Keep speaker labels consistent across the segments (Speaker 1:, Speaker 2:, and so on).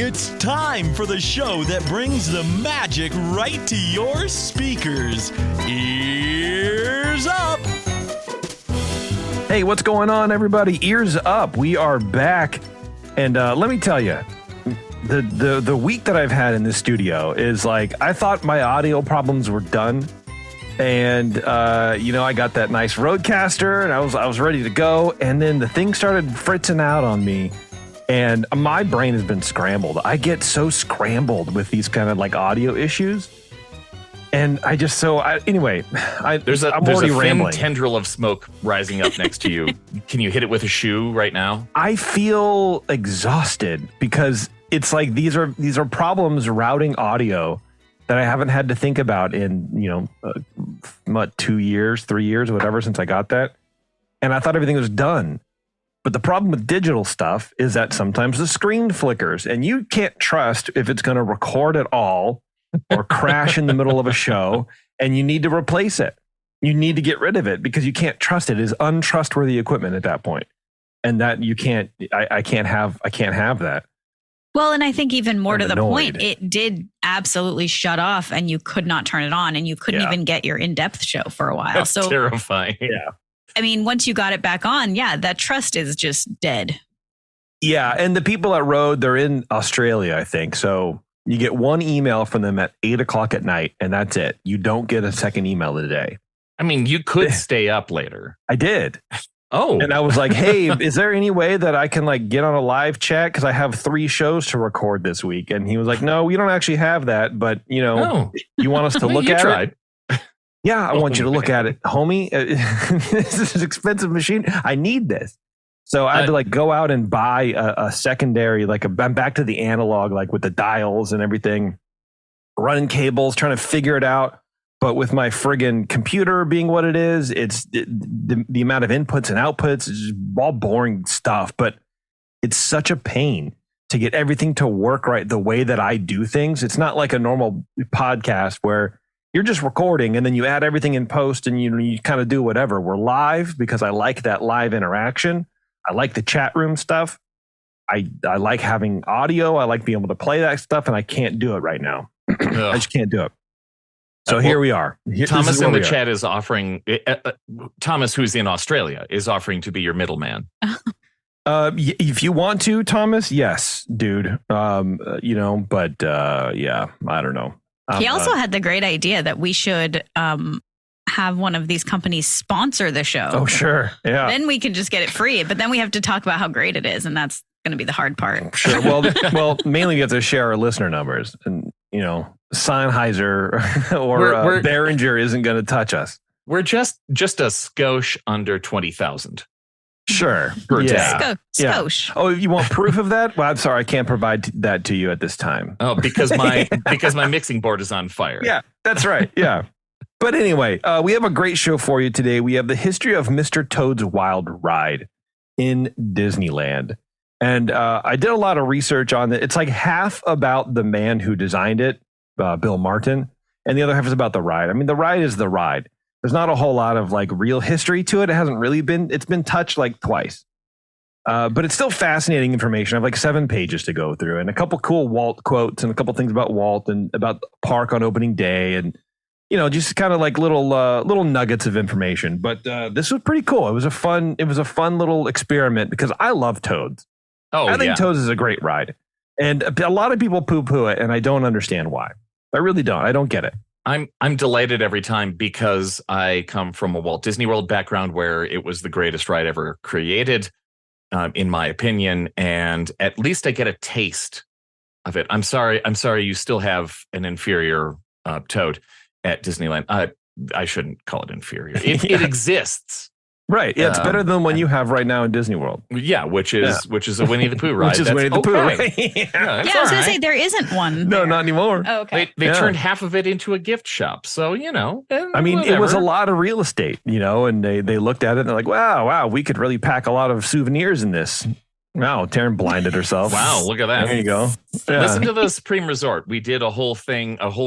Speaker 1: It's time for the show that brings the magic right to your speakers. Ears up!
Speaker 2: Hey, what's going on, everybody? Ears up. We are back. And let me tell you, the week that I've had in this studio is like, I thought my audio problems were done. And, I got that nice Rodecaster and I was ready to go. And then the thing started fritzing out on me. And my brain has been scrambled. I get so scrambled with these kind of like audio issues. And there's a
Speaker 3: thin tendril of smoke rising up next to you. Can you hit it with a shoe right now?
Speaker 2: I feel exhausted because it's like these are problems routing audio that I haven't had to think about in 2 years, 3 years, whatever, since I got that. And I thought everything was done. But the problem with digital stuff is that sometimes the screen flickers and you can't trust if it's going to record at all or crash in the middle of a show, and you need to replace it. You need to get rid of it because you can't trust it. It is untrustworthy equipment at that point. And that you can't, I can't have that.
Speaker 4: Well, and I think even more to the
Speaker 2: annoyed.
Speaker 4: point, it did absolutely shut off and you could not turn it on and you couldn't even get your in-depth show for a while.
Speaker 3: That's
Speaker 4: so
Speaker 3: terrifying.
Speaker 2: Yeah.
Speaker 4: I mean, once you got it back on, that trust is just dead.
Speaker 2: Yeah. And the people at Rode, they're in Australia, I think. So you get one email from them at 8:00 at night, and that's it. You don't get a second email a day.
Speaker 3: I mean, you could stay up later.
Speaker 2: I did.
Speaker 3: Oh.
Speaker 2: And I was like, hey, is there any way that I can like get on a live chat? Because I have 3 shows to record this week. And he was like, no, we don't actually have that. But, you want us to look at it? Yeah, I want you to look at it, homie. This is an expensive machine. I need this. So I had to like go out and buy a secondary, I'm back to the analog, like with the dials and everything, running cables, trying to figure it out. But with my friggin' computer being what it is, it's the amount of inputs and outputs is just all boring stuff. But it's such a pain to get everything to work right the way that I do things. It's not like a normal podcast where you're just recording and then you add everything in post and you kind of do whatever. We're live because I like that live interaction. I like the chat room stuff. I like having audio. I like being able to play that stuff, and I can't do it right now. I just can't do it. So here we are.
Speaker 3: Thomas in the chat is offering, Thomas, who's in Australia, is offering to be your middleman.
Speaker 2: If you want to, Thomas, yes, dude. I don't know.
Speaker 4: He also had the great idea that we should have one of these companies sponsor the show.
Speaker 2: Oh, sure. Yeah.
Speaker 4: Then we can just get it free. But then we have to talk about how great it is. And that's going to be the hard part.
Speaker 2: Sure. Well, mainly we have to share our listener numbers. And, Sennheiser or Behringer isn't going to touch us.
Speaker 3: We're just a skosh under 20,000.
Speaker 2: Sure.
Speaker 4: Yeah. Skosh.
Speaker 2: Oh, you want proof of that? Well, I'm sorry, I can't provide that to you at this time.
Speaker 3: Oh, because my mixing board is on fire.
Speaker 2: Yeah, that's right. Yeah. But anyway, we have a great show for you today. We have the history of Mr. Toad's Wild Ride in Disneyland. And I did a lot of research on it. It's like half about the man who designed it, Bill Martin, and the other half is about the ride. I mean, the ride is the ride. There's not a whole lot of like real history to it. It hasn't really been, it's been touched like twice. But it's still fascinating information. I have like 7 pages to go through and a couple cool Walt quotes and a couple things about Walt and about the park on opening day and, just kind of like little nuggets of information. But this was pretty cool. It was a fun little experiment because I love Toads.
Speaker 3: Oh,
Speaker 2: I think Toads is a great ride. And a lot of people poo-poo it and I don't understand why. I really don't. I don't get it.
Speaker 3: I'm delighted every time because I come from a Walt Disney World background where it was the greatest ride ever created, in my opinion, and at least I get a taste of it. I'm sorry you still have an inferior Toad at Disneyland. I shouldn't call it inferior. It exists.
Speaker 2: Right. Yeah, it's better than one you have right now in Disney World.
Speaker 3: Yeah, which is a Winnie the Pooh ride.
Speaker 2: Which is Winnie the Pooh, right?
Speaker 4: I was going to say there isn't one.
Speaker 2: No, not anymore.
Speaker 4: Oh, okay.
Speaker 3: They turned half of it into a gift shop. So,
Speaker 2: I mean, it was a lot of real estate, and they looked at it and they're like, wow, we could really pack a lot of souvenirs in this. Wow, Taryn blinded herself.
Speaker 3: Wow, look at that.
Speaker 2: There you go. Yeah.
Speaker 3: Listen to the Supreme Resort. We did a whole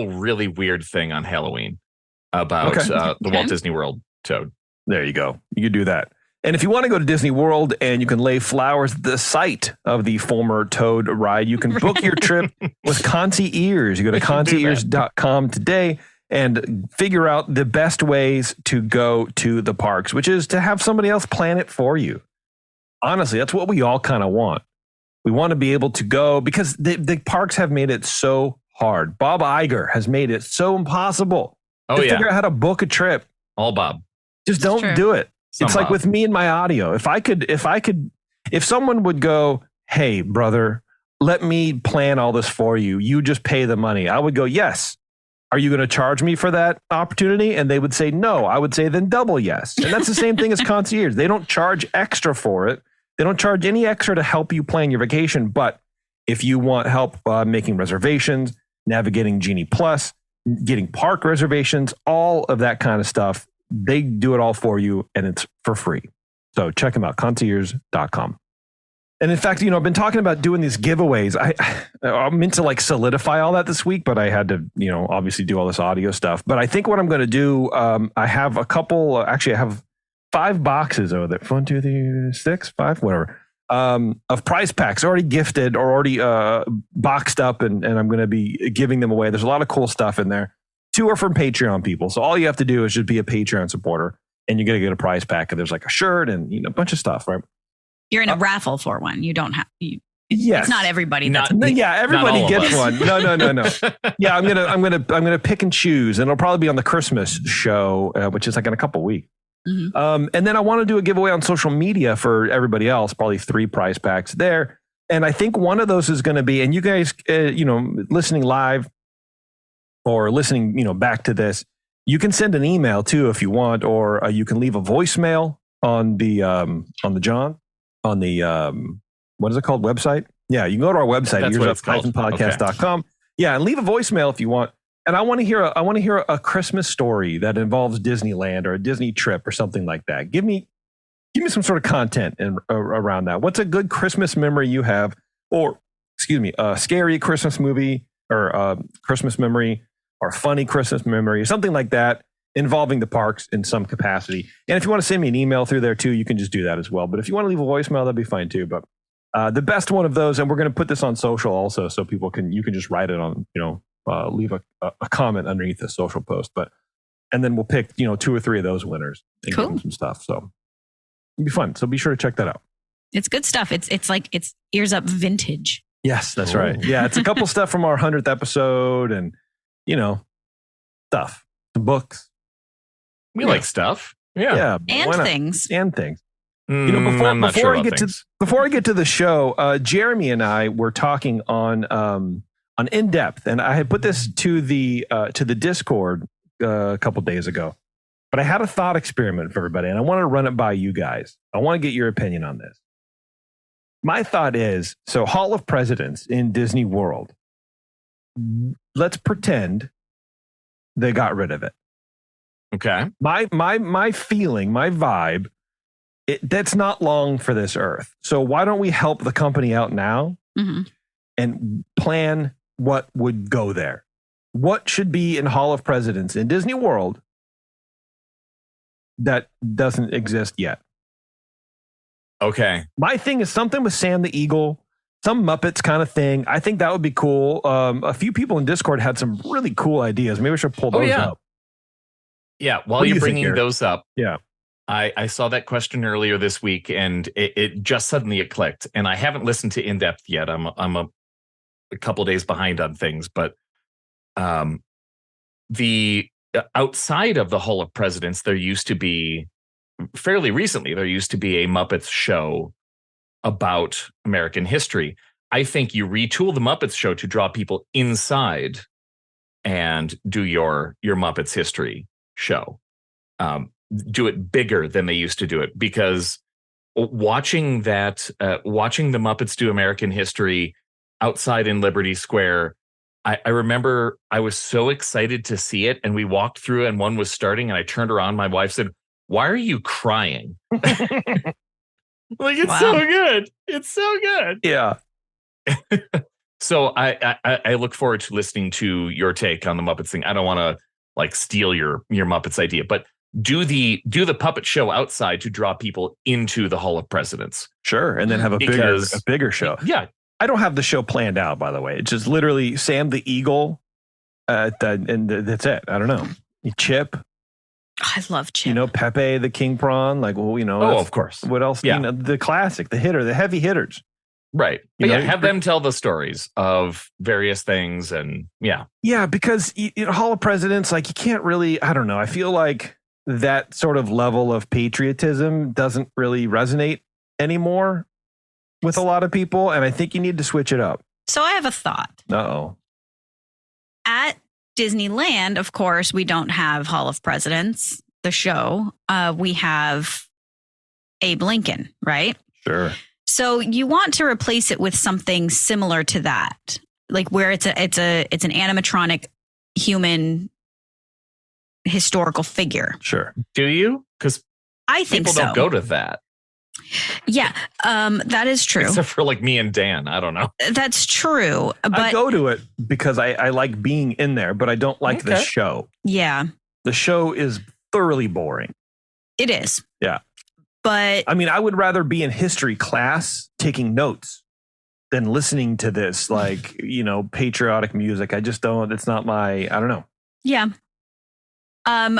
Speaker 3: really weird thing on Halloween about the Walt Disney World Toad.
Speaker 2: There you go. You could do that. And if you want to go to Disney World and you can lay flowers at the site of the former Toad ride, you can book your trip with Concierge. You go to concierge.com today and figure out the best ways to go to the parks, which is to have somebody else plan it for you. Honestly, that's what we all kind of want. We want to be able to go because the parks have made it so hard. Bob Iger has made it so impossible to figure out how to book a trip.
Speaker 3: All Bob.
Speaker 2: Just don't do it. It's like with me and my audio. If someone would go, hey, brother, let me plan all this for you. You just pay the money. I would go, yes. Are you going to charge me for that opportunity? And they would say, no. I would say, then double yes. And that's the same thing as Concierge. They don't charge extra for it. They don't charge any extra to help you plan your vacation. But if you want help making reservations, navigating Genie Plus, getting park reservations, all of that kind of stuff, they do it all for you and it's for free. So check them out, concierge.com. And in fact, I've been talking about doing these giveaways. I meant to like solidify all that this week, but I had to, obviously do all this audio stuff. But I think what I'm going to do, I have a couple, I have 5 boxes over there. 1, 2, 3, 6, 5, whatever. Of prize packs already gifted or already boxed up, and I'm going to be giving them away. There's a lot of cool stuff in there. 2 are from Patreon people. So all you have to do is just be a Patreon supporter, and you're going to get a prize pack. And there's like a shirt and a bunch of stuff, right? You're in a raffle for one. You don't have. Yes, it's not everybody. Everybody gets one. No. Yeah, I'm gonna pick and choose, and it'll probably be on the Christmas show, which is like in a couple weeks. Mm-hmm. And then I want to do a giveaway on social media for everybody else, probably 3 prize packs there. And I think one of those is going to be, and you guys, listening live or listening, back to this, you can send an email too if you want, or you can leave a voicemail on the what is it called? Website? Yeah, you can go to our website, earzup-podcast.com. Okay. Yeah, and leave a voicemail if you want. And I want to hear a Christmas story that involves Disneyland or a Disney trip or something like that. Give me some sort of content around that. What's a good Christmas memory you have, or a scary Christmas movie or Christmas memory or funny Christmas memory or something like that involving the parks in some capacity. And if you want to send me an email through there too, you can just do that as well. But if you want to leave a voicemail, that'd be fine too. But the best one of those, and we're going to put this on social also, so you can just write it on, leave a comment underneath the social post, and then we'll pick 2 or 3 of those winners and give them some stuff. So it'll be fun. So be sure to check that out. It's good stuff. It's Earzup vintage. Yes, that's right. Yeah, it's a couple stuff from our 100th episode, and stuff, some books. We like stuff. Yeah, and things. Before I get to the show, Jeremy and I were talking on In Depth, and I had put this to the Discord a couple days ago. But I had a thought experiment for everybody, and I want to run it by you guys. I want to get your opinion on this. My thought is, so Hall of Presidents in Disney World, let's pretend they got rid of it. Okay. My feeling, my vibe, that's not long for this earth. So why don't we help the company out now and plan what would go there? What should be in Hall of Presidents in Disney World that doesn't exist yet? Okay. My thing is something with Sam the Eagle, some Muppets kind of thing. I think that would be cool. A few people in Discord had some really cool ideas. Maybe we should pull those up. Yeah, while you're bringing those up, I saw that question earlier this week, and it just suddenly clicked. And I haven't listened to In Depth yet. I'm a couple days behind on things, but the outside of the Hall of Presidents, there used to be fairly recently a Muppets show about American history. I think you retool the Muppets show to draw people inside and do your Muppets history show. Do it bigger than they used to do it, because watching the Muppets do American history outside in Liberty Square, I remember I was so excited to see it, and we walked through and one was starting, and I turned around, my wife said, "Why are you crying?" Like, it's so good. It's so good. Yeah. So I look forward to listening to your take on the Muppets thing. I don't want to steal your Muppets idea, but
Speaker 3: do the puppet show outside to draw people into the Hall of Presidents.
Speaker 2: Sure, and then have a bigger show.
Speaker 3: Yeah,
Speaker 2: I don't have the show planned out, by the way. It's just literally Sam the Eagle, and that's it. I don't know. Chip.
Speaker 4: I love Chip.
Speaker 2: Pepe the King Prawn. Like, well,
Speaker 3: of course.
Speaker 2: What else?
Speaker 3: Yeah.
Speaker 2: The classic, the heavy hitters.
Speaker 3: Right. But have them tell the stories of various things, and yeah.
Speaker 2: Yeah, because Hall of Presidents, like, you can't really, I don't know. I feel like that sort of level of patriotism doesn't really resonate anymore with a lot of people, and I think you need to switch it up.
Speaker 4: So I have a thought.
Speaker 2: Uh-oh.
Speaker 4: At Disneyland, of course, we don't have Hall of Presidents, the show. We have Abe Lincoln, right?
Speaker 2: Sure.
Speaker 4: So you want to replace it with something similar to that, like where it's an animatronic human historical figure.
Speaker 2: Sure.
Speaker 3: Do you? Because
Speaker 4: I think
Speaker 3: people don't go to that.
Speaker 4: Yeah, that is true.
Speaker 3: Except for like me and Dan. I don't know.
Speaker 4: That's true. But
Speaker 2: I go to it because I like being in there, but I don't like the show.
Speaker 4: Yeah.
Speaker 2: The show is thoroughly boring.
Speaker 4: It is.
Speaker 2: Yeah.
Speaker 4: But
Speaker 2: I mean, I would rather be in history class taking notes than listening to this, like, patriotic music. I just don't, it's not I don't know.
Speaker 4: Yeah.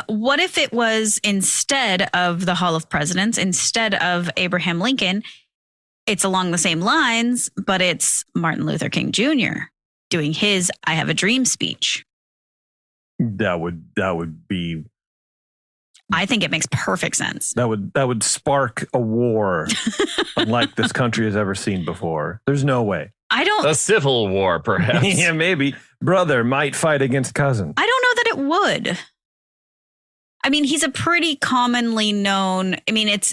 Speaker 4: What if it was, instead of the Hall of Presidents, instead of Abraham Lincoln, it's along the same lines, but it's Martin Luther King Jr. doing his "I Have a Dream" speech?
Speaker 2: That would be.
Speaker 4: I think it makes perfect sense.
Speaker 2: That would spark a war unlike this country has ever seen before. There's no way.
Speaker 3: A civil war, perhaps.
Speaker 2: Yeah, maybe. Brother might fight against cousin.
Speaker 4: I don't know that it would. I mean, he's a pretty commonly known. I mean, it's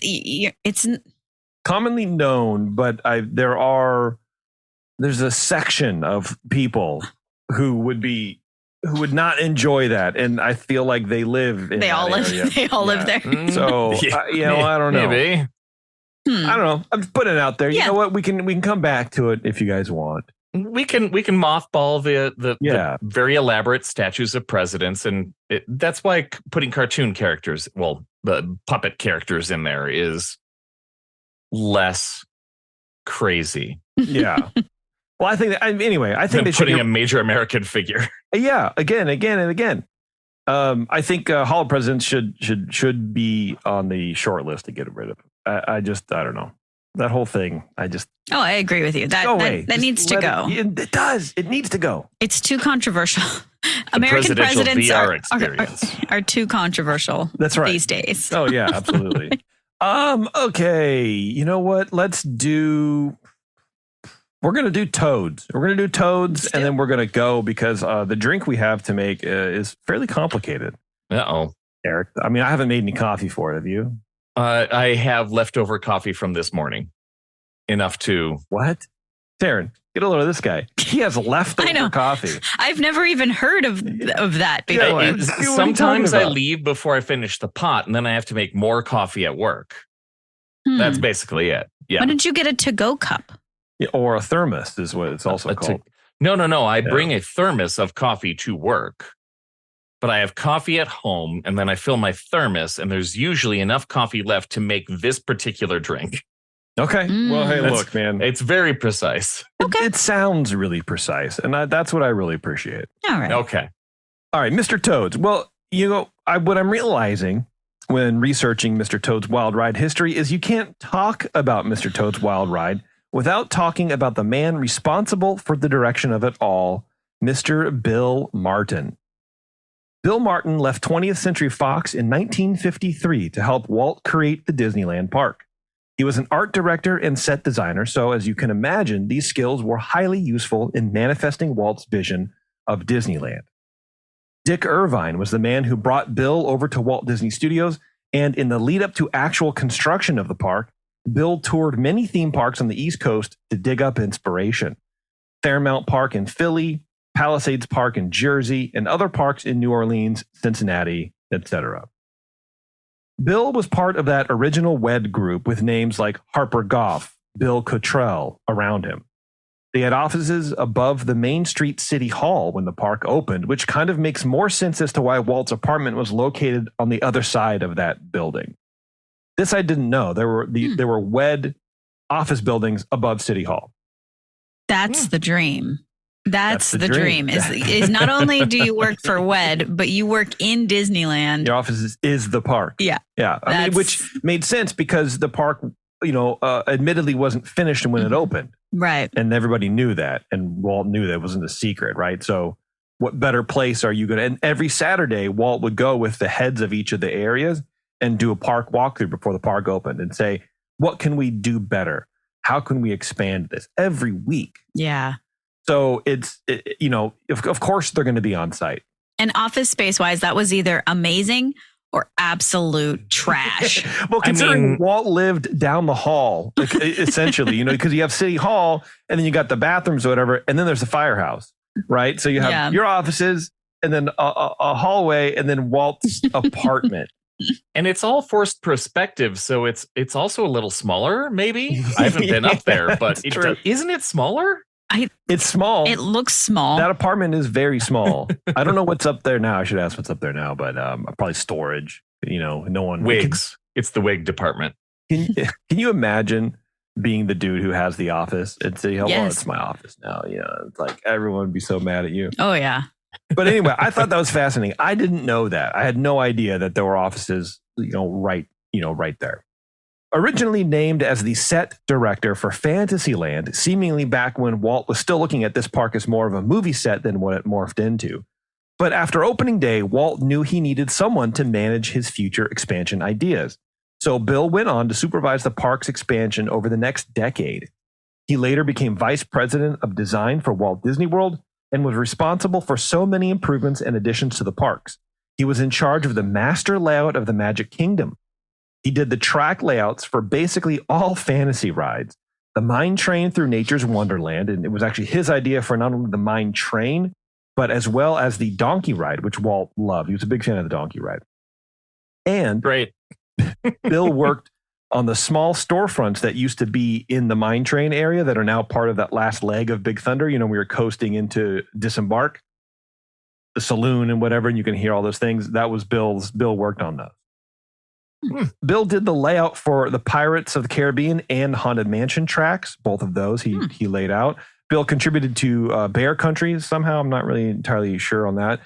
Speaker 2: commonly known, but there's a section of people who would not enjoy that, and I feel like they live in
Speaker 4: They all live there.
Speaker 2: So I don't know.
Speaker 3: Maybe.
Speaker 2: I don't know. I'm just putting it out there.
Speaker 4: Yeah.
Speaker 2: You know what? We can come back to it if you guys want.
Speaker 3: We can mothball the very elaborate statues of presidents, and that's why putting cartoon characters, the puppet characters in there is less crazy.
Speaker 2: Yeah. Well, I think they should
Speaker 3: putting a major American figure.
Speaker 2: Yeah, again and again. I think Hall of Presidents should be on the short list to get rid of. I don't know. That whole thing,
Speaker 4: I agree with you. That needs to go.
Speaker 2: It does. It needs to go.
Speaker 4: It's too controversial. American presidents are too controversial.
Speaker 2: That's right.
Speaker 4: These days.
Speaker 2: Oh yeah, absolutely. Okay. You know what? We're gonna do Toads. And then we're gonna go because the drink we have to make is fairly complicated.
Speaker 3: Uh-oh.
Speaker 2: Eric, I mean, I haven't made any coffee for it. Have you?
Speaker 3: I have leftover coffee from this morning. Enough to...
Speaker 2: What? Taryn, get a load of this guy. He has leftover coffee.
Speaker 4: I've never even heard of that before.
Speaker 3: Yeah, sometimes I leave before I finish the pot, and then I have to make more coffee at work. That's basically it. Yeah.
Speaker 4: Why didn't you get a to-go cup?
Speaker 2: Yeah, or a thermos is what it's also called.
Speaker 3: No. I bring a thermos of coffee to work. But I have coffee at home, and then I fill my thermos, and there's usually enough coffee left to make this particular drink.
Speaker 2: Okay. Well, hey, look, man.
Speaker 3: It's very precise.
Speaker 4: Okay.
Speaker 2: It sounds really precise, and that's what I really appreciate.
Speaker 4: All right.
Speaker 3: Okay.
Speaker 2: All right, Mr. Toads. Well, what I'm realizing when researching Mr. Toad's Wild Ride history is you can't talk about Mr. Toad's Wild Ride without talking about the man responsible for the direction of it all, Mr. Bill Martin. Bill Martin left 20th Century Fox in 1953 to help Walt create the Disneyland park. He was an art director and set designer, so as you can imagine, these skills were highly useful in manifesting Walt's vision of Disneyland. Dick Irvine was the man who brought Bill over to Walt Disney Studios, and in the lead up to actual construction of the park, Bill toured many theme parks on the East Coast to dig up inspiration. Fairmount Park in Philly, Palisades Park in Jersey, and other parks in New Orleans, Cincinnati, etc. Bill was part of that original WED group with names like Harper Goff, Bill Cottrell around him. They had offices above the Main Street City Hall when the park opened, which kind of makes more sense as to why Walt's apartment was located on the other side of that building. This I didn't know. There were WED office buildings above City Hall.
Speaker 4: That's the dream. That's the dream. Is not only do you work for WED, but you work in Disneyland.
Speaker 2: Your office is the park.
Speaker 4: Yeah.
Speaker 2: Yeah. I mean, which made sense because the park, admittedly wasn't finished when it opened.
Speaker 4: Right.
Speaker 2: And everybody knew that. And Walt knew that wasn't a secret, right? So what better place are you going to? And every Saturday, Walt would go with the heads of each of the areas and do a park walkthrough before the park opened and say, what can we do better? How can we expand this every week?
Speaker 4: Yeah.
Speaker 2: So of course they're going to be on site.
Speaker 4: And office space wise, that was either amazing or absolute trash.
Speaker 2: Well, considering Walt lived down the hall, essentially, because you have City Hall and then you got the bathrooms or whatever, and then there's the firehouse, right? So you have your offices and then a hallway and then Walt's apartment.
Speaker 3: And it's all forced perspective, so it's also a little smaller, maybe. I haven't been up there, but isn't it smaller?
Speaker 2: It's small.
Speaker 4: It looks small.
Speaker 2: That apartment is very small. I don't know what's up there now. I should ask what's up there now, but probably storage. No one
Speaker 3: wigs. It's the wig department.
Speaker 2: Can you imagine being the dude who has the office and say, "Oh, well, it's my office now." It's like everyone would be so mad at you.
Speaker 4: Oh yeah.
Speaker 2: But anyway, I thought that was fascinating. I didn't know that. I had no idea that there were offices, right there. Originally named as the set director for Fantasyland, seemingly back when Walt was still looking at this park as more of a movie set than what it morphed into. But after opening day, Walt knew he needed someone to manage his future expansion ideas. So Bill went on to supervise the park's expansion over the next decade. He later became vice president of design for Walt Disney World and was responsible for so many improvements and additions to the parks. He was in charge of the master layout of the Magic Kingdom. He did the track layouts for basically all fantasy rides. The Mine Train through Nature's Wonderland, and it was actually his idea for not only the Mine Train, but as well as the Donkey Ride, which Walt loved. He was a big fan of the Donkey Ride. And
Speaker 3: great.
Speaker 2: Bill worked on the small storefronts that used to be in the Mine Train area that are now part of that last leg of Big Thunder. We were coasting into Disembark, the saloon and whatever, and you can hear all those things. That was Bill worked on those. Bill did the layout for the Pirates of the Caribbean and Haunted Mansion tracks. Both of those he laid out. Bill contributed to Bear Country somehow. I'm not really entirely sure on that.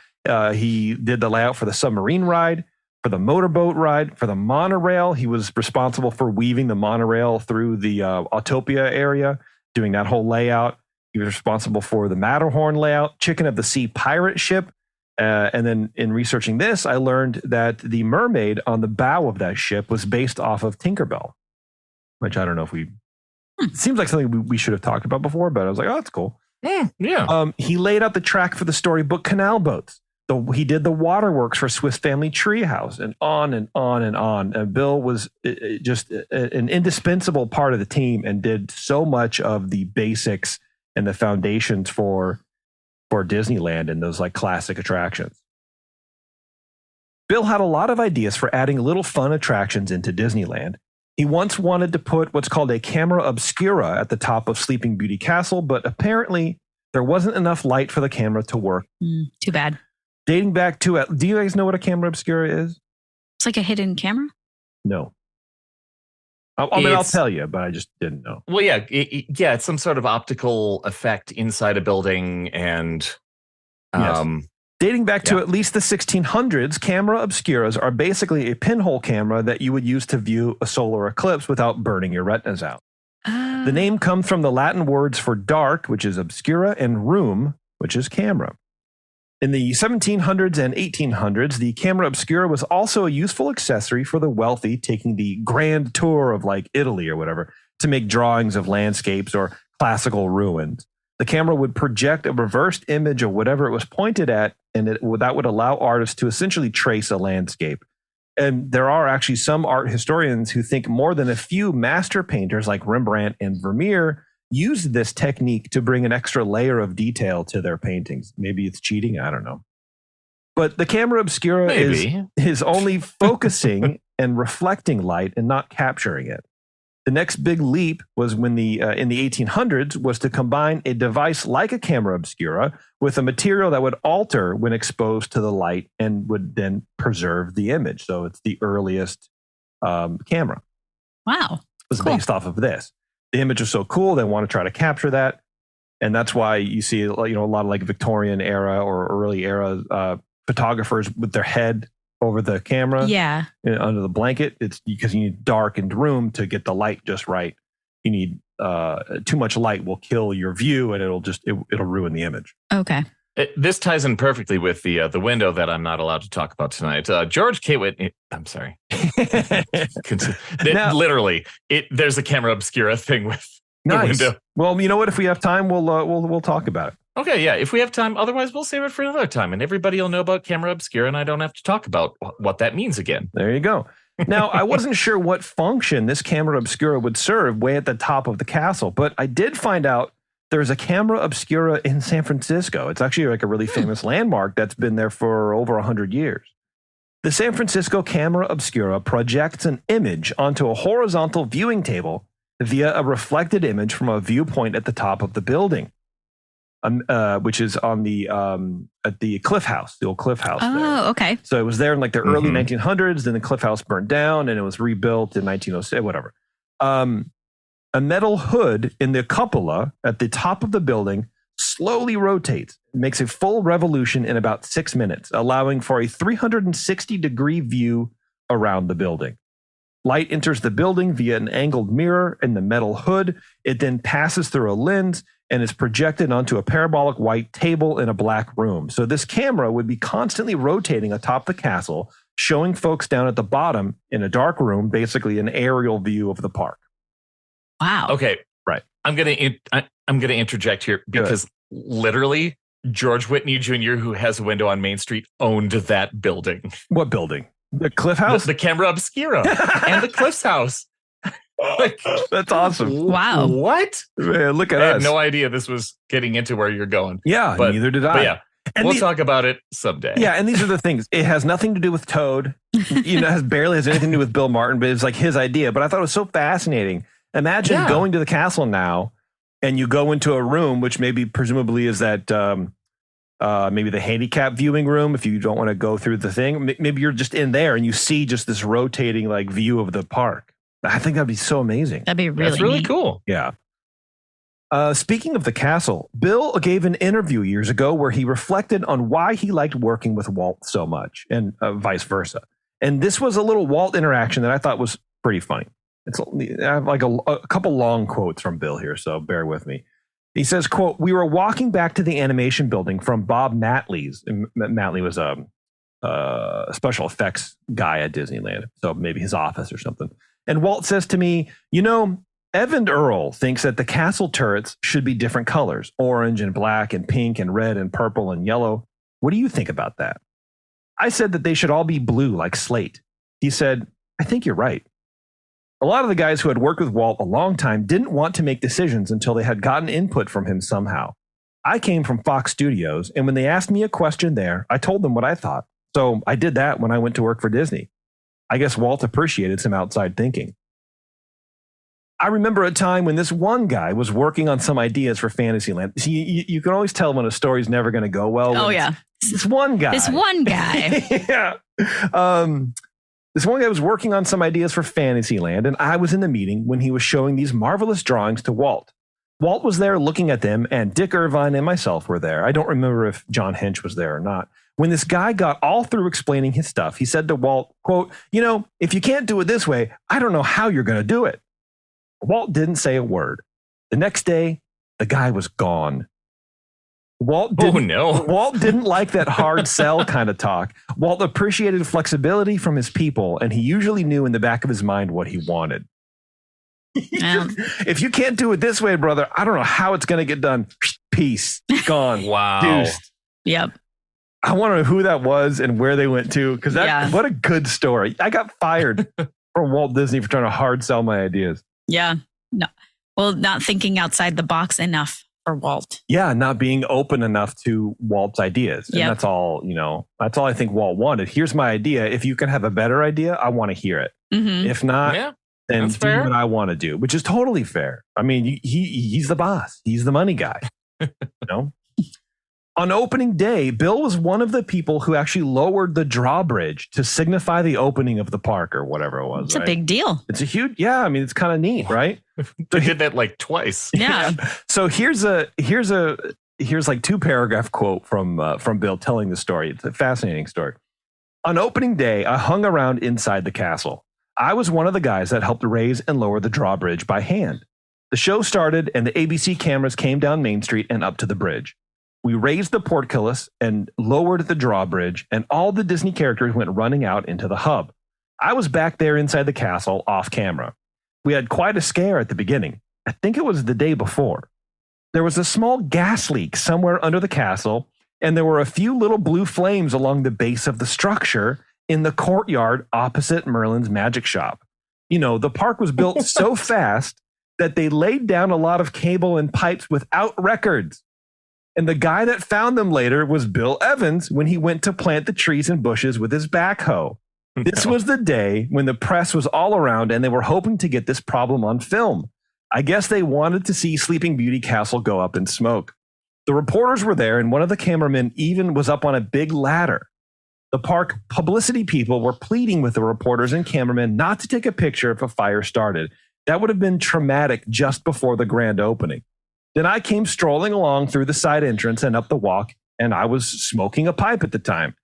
Speaker 2: He did the layout for the submarine ride, for the motorboat ride, for the monorail. He was responsible for weaving the monorail through the Autopia area, doing that whole layout. He was responsible for the Matterhorn layout, Chicken of the Sea pirate ship. And then in researching this, I learned that the mermaid on the bow of that ship was based off of Tinkerbell, which I don't know if it seems like something we should have talked about before, but I was like, oh, that's cool.
Speaker 3: Yeah.
Speaker 2: He laid out the track for the storybook canal boats. He did the waterworks for Swiss Family Treehouse and on and on and on. And Bill was just an indispensable part of the team and did so much of the basics and the foundations for Disneyland and those like classic attractions. Bill had a lot of ideas for adding little fun attractions into Disneyland. He once wanted to put what's called a camera obscura at the top of Sleeping Beauty Castle, but apparently there wasn't enough light for the camera to work.
Speaker 4: Too bad.
Speaker 2: Dating back to do you guys know what a camera obscura is?
Speaker 4: It's like a hidden camera?
Speaker 2: No. I'll tell you, but I just didn't know.
Speaker 3: Well, yeah, it's some sort of optical effect inside a building, and
Speaker 2: dating back to at least the 1600s, camera obscuras are basically a pinhole camera that you would use to view a solar eclipse without burning your retinas out. The name comes from the Latin words for dark, which is obscura, and room, which is camera. In the 1700s and 1800s, the camera obscura was also a useful accessory for the wealthy taking the grand tour of like Italy or whatever to make drawings of landscapes or classical ruins. The camera would project a reversed image of whatever it was pointed at, and that would allow artists to essentially trace a landscape. And there are actually some art historians who think more than a few master painters like Rembrandt and Vermeer used this technique to bring an extra layer of detail to their paintings. Maybe it's cheating, I don't know. But the camera obscura is only focusing and reflecting light and not capturing it. The next big leap was when in the 1800s was to combine a device like a camera obscura with a material that would alter when exposed to the light and would then preserve the image. So it's the earliest camera.
Speaker 4: Wow.
Speaker 2: It was based off of this. The image was so cool, they want to try to capture that. And that's why you see, a lot of like Victorian era or early era photographers with their head over the camera, under the blanket. It's because you need darkened room to get the light just right. You need too much light will kill your view, and it'll ruin the image.
Speaker 4: Okay.
Speaker 3: This ties in perfectly with the window that I'm not allowed to talk about tonight. George K. Whitney. I'm sorry. Literally, there's a camera obscura thing with the window.
Speaker 2: Well, you know what? If we have time, we'll talk about it.
Speaker 3: Okay, yeah. If we have time, otherwise we'll save it for another time, and everybody will know about camera obscura, and I don't have to talk about what that means again.
Speaker 2: There you go. Now, I wasn't sure what function this camera obscura would serve way at the top of the castle, but I did find out there's a camera obscura in San Francisco. It's actually like a really famous landmark that's been there for over 100 years. The San Francisco camera obscura projects an image onto a horizontal viewing table via a reflected image from a viewpoint at the top of the building, which is on at the Cliff House, the old Cliff House.
Speaker 4: Oh, okay.
Speaker 2: So it was there in like the early 1900s. Then the Cliff House burned down, and it was rebuilt in 1906. Whatever. A metal hood in the cupola at the top of the building slowly rotates, makes a full revolution in about 6 minutes, allowing for a 360-degree view around the building. Light enters the building via an angled mirror in the metal hood. It then passes through a lens and is projected onto a parabolic white table in a black room. So this camera would be constantly rotating atop the castle, showing folks down at the bottom in a dark room, basically an aerial view of the park.
Speaker 4: Wow.
Speaker 3: Okay.
Speaker 2: Right.
Speaker 3: I'm gonna interject here because literally George Whitney Jr., who has a window on Main Street, owned that building.
Speaker 2: What building? The Cliff House?
Speaker 3: The camera obscura and the Cliff's house.
Speaker 2: That's awesome.
Speaker 4: Wow.
Speaker 3: What?
Speaker 2: Man, look at us.
Speaker 3: I had no idea this was getting into where you're going.
Speaker 2: Yeah, but neither did I.
Speaker 3: But yeah. And we'll talk about it someday.
Speaker 2: Yeah, and these are the things. It has nothing to do with Toad. It barely has anything to do with Bill Martin, but it's like his idea. But I thought it was so fascinating. Imagine going to the castle now, and you go into a room, which presumably is that maybe the handicap viewing room. If you don't want to go through the thing, maybe you're just in there and you see just this rotating like view of the park. I think that'd be so amazing.
Speaker 4: That'd be
Speaker 3: really
Speaker 4: neat.
Speaker 3: Cool.
Speaker 2: Yeah. Speaking of the castle, Bill gave an interview years ago where he reflected on why he liked working with Walt so much, and vice versa. And this was a little Walt interaction that I thought was pretty funny. I have like a couple long quotes from Bill here, so bear with me. He says, quote, "We were walking back to the animation building from Bob Matley's." And Matley was a special effects guy at Disneyland, so maybe his office or something. And Walt says to me, Evan Earl thinks that the castle turrets should be different colors, orange and black and pink and red and purple and yellow. What do you think about that? I said that they should all be blue like slate. He said, I think you're right. A lot of the guys who had worked with Walt a long time didn't want to make decisions until they had gotten input from him somehow. I came from Fox Studios, and when they asked me a question there, I told them what I thought. So I did that when I went to work for Disney. I guess Walt appreciated some outside thinking. I remember a time when this one guy was working on some ideas for Fantasyland. See, you can always tell when a story's never going to go well.
Speaker 4: Oh, yeah.
Speaker 2: This one guy.
Speaker 4: Yeah.
Speaker 2: This one guy was working on some ideas for Fantasyland, and I was in the meeting when he was showing these marvelous drawings to Walt. Walt was there looking at them, and Dick Irvine and myself were there. I don't remember if John Hench was there or not. When this guy got all through explaining his stuff, he said to Walt, quote, if you can't do it this way, I don't know how you're going to do it. Walt didn't say a word. The next day, the guy was gone. Walt didn't like that hard sell kind of talk. Walt appreciated flexibility from his people, and he usually knew in the back of his mind what he wanted. If you can't do it this way, brother, I don't know how it's going to get done. Peace. Gone.
Speaker 3: Wow.
Speaker 2: Deuced.
Speaker 4: Yep.
Speaker 2: I want to know who that was and where they went to, because what a good story. I got fired from Walt Disney for trying to hard sell my ideas.
Speaker 4: Yeah. No. Well, not thinking outside the box enough for Walt.
Speaker 2: Yeah, not being open enough to Walt's ideas. And that's all, that's all I think Walt wanted. Here's my idea. If you can have a better idea, I want to hear it.
Speaker 4: Mm-hmm.
Speaker 2: If not, and do what I want to do, which is totally fair. I mean, he's the boss. He's the money guy. You know? On opening day, Bill was one of the people who actually lowered the drawbridge to signify the opening of the park or whatever it was.
Speaker 4: It's a big deal.
Speaker 2: It's a huge, I mean, it's kind of neat, right?
Speaker 3: They did that like twice.
Speaker 4: Yeah.
Speaker 2: So here's like 2-paragraph quote from Bill telling the story. It's a fascinating story. On opening day, I hung around inside the castle. I was one of the guys that helped raise and lower the drawbridge by hand. The show started and the ABC cameras came down Main Street and up to the bridge. We raised the portcullis and lowered the drawbridge, and all the Disney characters went running out into the hub. I was back there inside the castle off camera. We had quite a scare at the beginning. I think it was the day before. There was a small gas leak somewhere under the castle, and there were a few little blue flames along the base of the structure in the courtyard opposite Merlin's magic shop. You know, the park was built so fast that they laid down a lot of cable and pipes without records. And the guy that found them later was Bill Evans when he went to plant the trees and bushes with his backhoe. This was the day when the press was all around and they were hoping to get this problem on film. I guess they wanted to see Sleeping Beauty Castle go up in smoke. The reporters were there, and one of the cameramen even was up on a big ladder. The park publicity people were pleading with the reporters and cameramen not to take a picture if a fire started. That would have been traumatic just before the grand opening. Then I came strolling along through the side entrance and up the walk, and I was smoking a pipe at the time.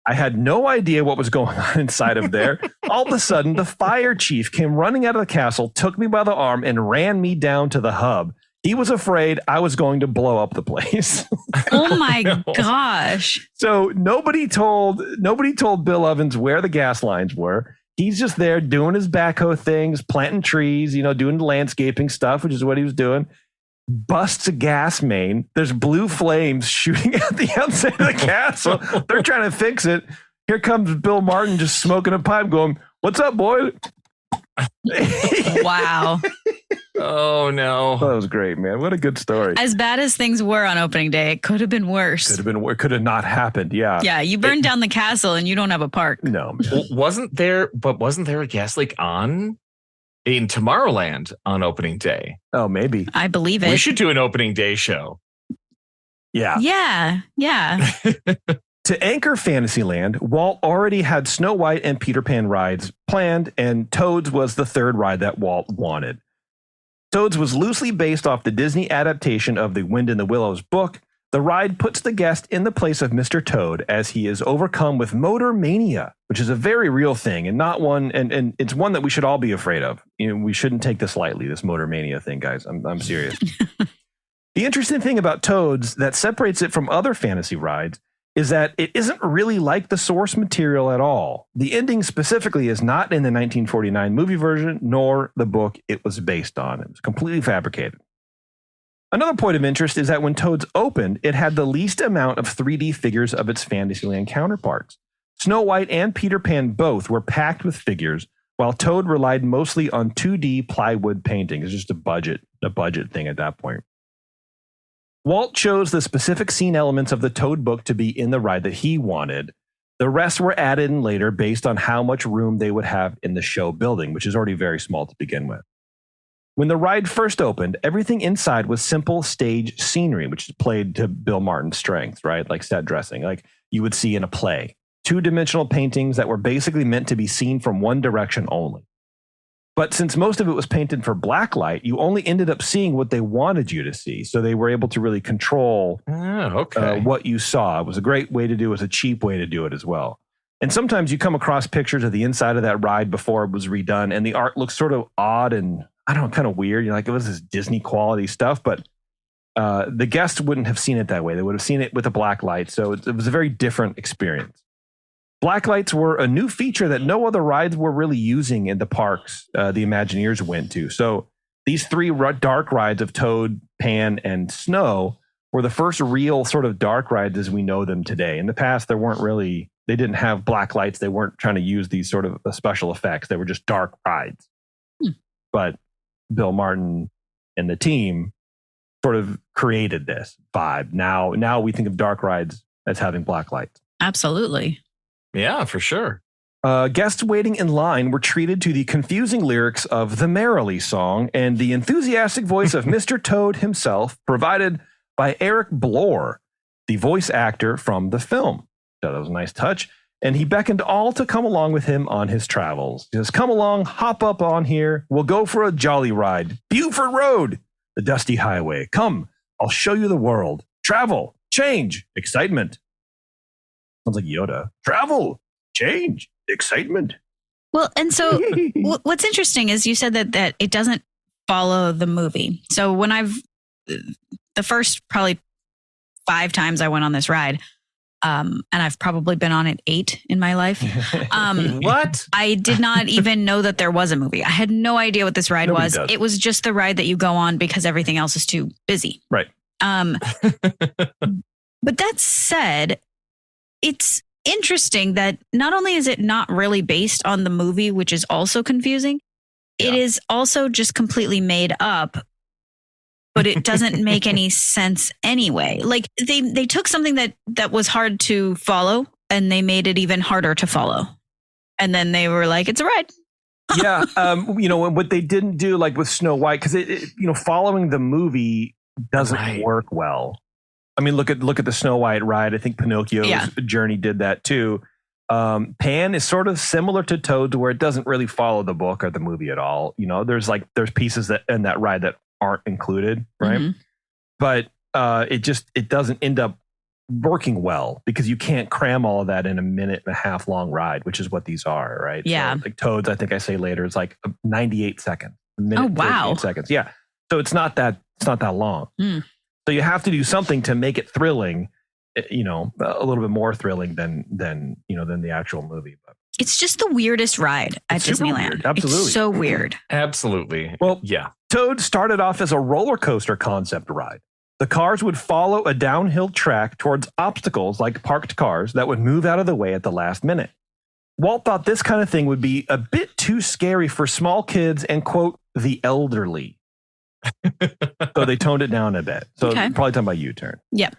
Speaker 2: I had no idea what was going on inside of there. All of a sudden, the fire chief came running out of the castle, took me by the arm, and ran me down to the hub. He was afraid I was going to blow up the place.
Speaker 4: Oh my gosh.
Speaker 2: So nobody told Bill Evans where the gas lines were. He's just there doing his backhoe things, planting trees, doing the landscaping stuff, which is what he was doing. Busts a gas main. There's blue flames shooting at the outside of the castle. They're trying to fix it. Here comes Bill Martin just smoking a pipe going, "What's up, boy?"
Speaker 4: Wow.
Speaker 3: Oh, no.
Speaker 2: That was great, man. What a good story.
Speaker 4: As bad as things were on opening day, it could have been worse.
Speaker 2: Could have not happened. Yeah.
Speaker 4: Yeah. You burned down the castle and you don't have a park.
Speaker 2: No.
Speaker 3: Wasn't there a gas leak in Tomorrowland on opening day?
Speaker 2: Oh, maybe.
Speaker 4: I believe it.
Speaker 3: We should do an opening day show.
Speaker 2: Yeah.
Speaker 4: Yeah.
Speaker 2: To anchor Fantasyland, Walt already had Snow White and Peter Pan rides planned, and Toads was the third ride that Walt wanted. Toads was loosely based off the Disney adaptation of the Wind in the Willows book. The ride puts the guest in the place of Mr. Toad as he is overcome with motor mania, which is a very real thing and not one, and it's one that we should all be afraid of. We shouldn't take this lightly, this motor mania thing, guys. I'm serious. The interesting thing about Toads that separates it from other fantasy rides is that it isn't really like the source material at all. The ending specifically is not in the 1949 movie version, nor the book it was based on. It was completely fabricated. Another point of interest is that when Toads opened, it had the least amount of 3D figures of its Fantasyland counterparts. Snow White and Peter Pan both were packed with figures, while Toad relied mostly on 2D plywood painting. It's just a budget thing at that point. Walt chose the specific scene elements of the Toad book to be in the ride that he wanted. The rest were added in later based on how much room they would have in the show building, which is already very small to begin with. When the ride first opened, everything inside was simple stage scenery, which played to Bill Martin's strengths, right? Like set dressing, like you would see in a play. 2-dimensional paintings that were basically meant to be seen from one direction only. But since most of it was painted for blacklight, you only ended up seeing what they wanted you to see. So they were able to really control what you saw. It was a great way to do it. It was a cheap way to do it as well. And sometimes you come across pictures of the inside of that ride before it was redone, and the art looks sort of odd and, I don't know, kind of weird. Like it was this Disney quality stuff, but the guests wouldn't have seen it that way. They would have seen it with a black light. So it was a very different experience. Blacklights were a new feature that no other rides were really using in the parks the Imagineers went to. So these 3 dark rides of Toad, Pan, and Snow were the first real sort of dark rides as we know them today. In the past, they didn't have black lights. They weren't trying to use these sort of special effects. They were just dark rides. But Bill Martin and the team sort of created this vibe. Now we think of dark rides as having black lights.
Speaker 4: Absolutely.
Speaker 3: Yeah, for sure.
Speaker 2: Guests waiting in line were treated to the confusing lyrics of the Merrily song and the enthusiastic voice of Mr. Toad himself, provided by Eric Blore, the voice actor from the film. So that was a nice touch. And he beckoned all to come along with him on his travels. He says, come along, hop up on here. We'll go for a jolly ride. Buford Road, the dusty highway. Come, I'll show you the world. Travel, change, excitement. Sounds like Yoda. Travel, change, excitement.
Speaker 4: Well, and so what's interesting is you said that it doesn't follow the movie. So when the first probably 5 times I went on this ride, and I've probably been on it 8 in my life.
Speaker 3: What?
Speaker 4: I did not even know that there was a movie. I had no idea what this ride was. It was just the ride that you go on because everything else is too busy.
Speaker 2: Right.
Speaker 4: But that said, it's interesting that not only is it not really based on the movie, which is also confusing, it is also just completely made up. But it doesn't make any sense anyway. Like they took something that was hard to follow and they made it even harder to follow. And then they were like, it's a ride.
Speaker 2: Yeah. What they didn't do, like with Snow White, because following the movie doesn't work well. I mean, look at the Snow White ride. I think Pinocchio's journey did that too. Pan is sort of similar to Toad, where it doesn't really follow the book or the movie at all. There's pieces that in that ride that aren't included, right? Mm-hmm. But it doesn't end up working well because you can't cram all of that in a 1.5-minute long ride, which is what these are, right?
Speaker 4: Yeah.
Speaker 2: So, like Toads, I think I say later, it's like 98 seconds. A minute,
Speaker 4: oh wow,
Speaker 2: 38 seconds. Yeah. So it's not that long. Mm. So you have to do something to make it thrilling, a little bit more thrilling than the actual movie. But
Speaker 4: it's just the weirdest ride at Disneyland.
Speaker 2: Weird. Absolutely.
Speaker 4: It's so weird.
Speaker 3: Absolutely.
Speaker 2: Well,
Speaker 3: yeah.
Speaker 2: Toad started off as a roller coaster concept ride. The cars would follow a downhill track towards obstacles like parked cars that would move out of the way at the last minute. Walt thought this kind of thing would be a bit too scary for small kids and, quote, the elderly. So they toned it down a bit. So probably talking about U-turn.
Speaker 4: Yep.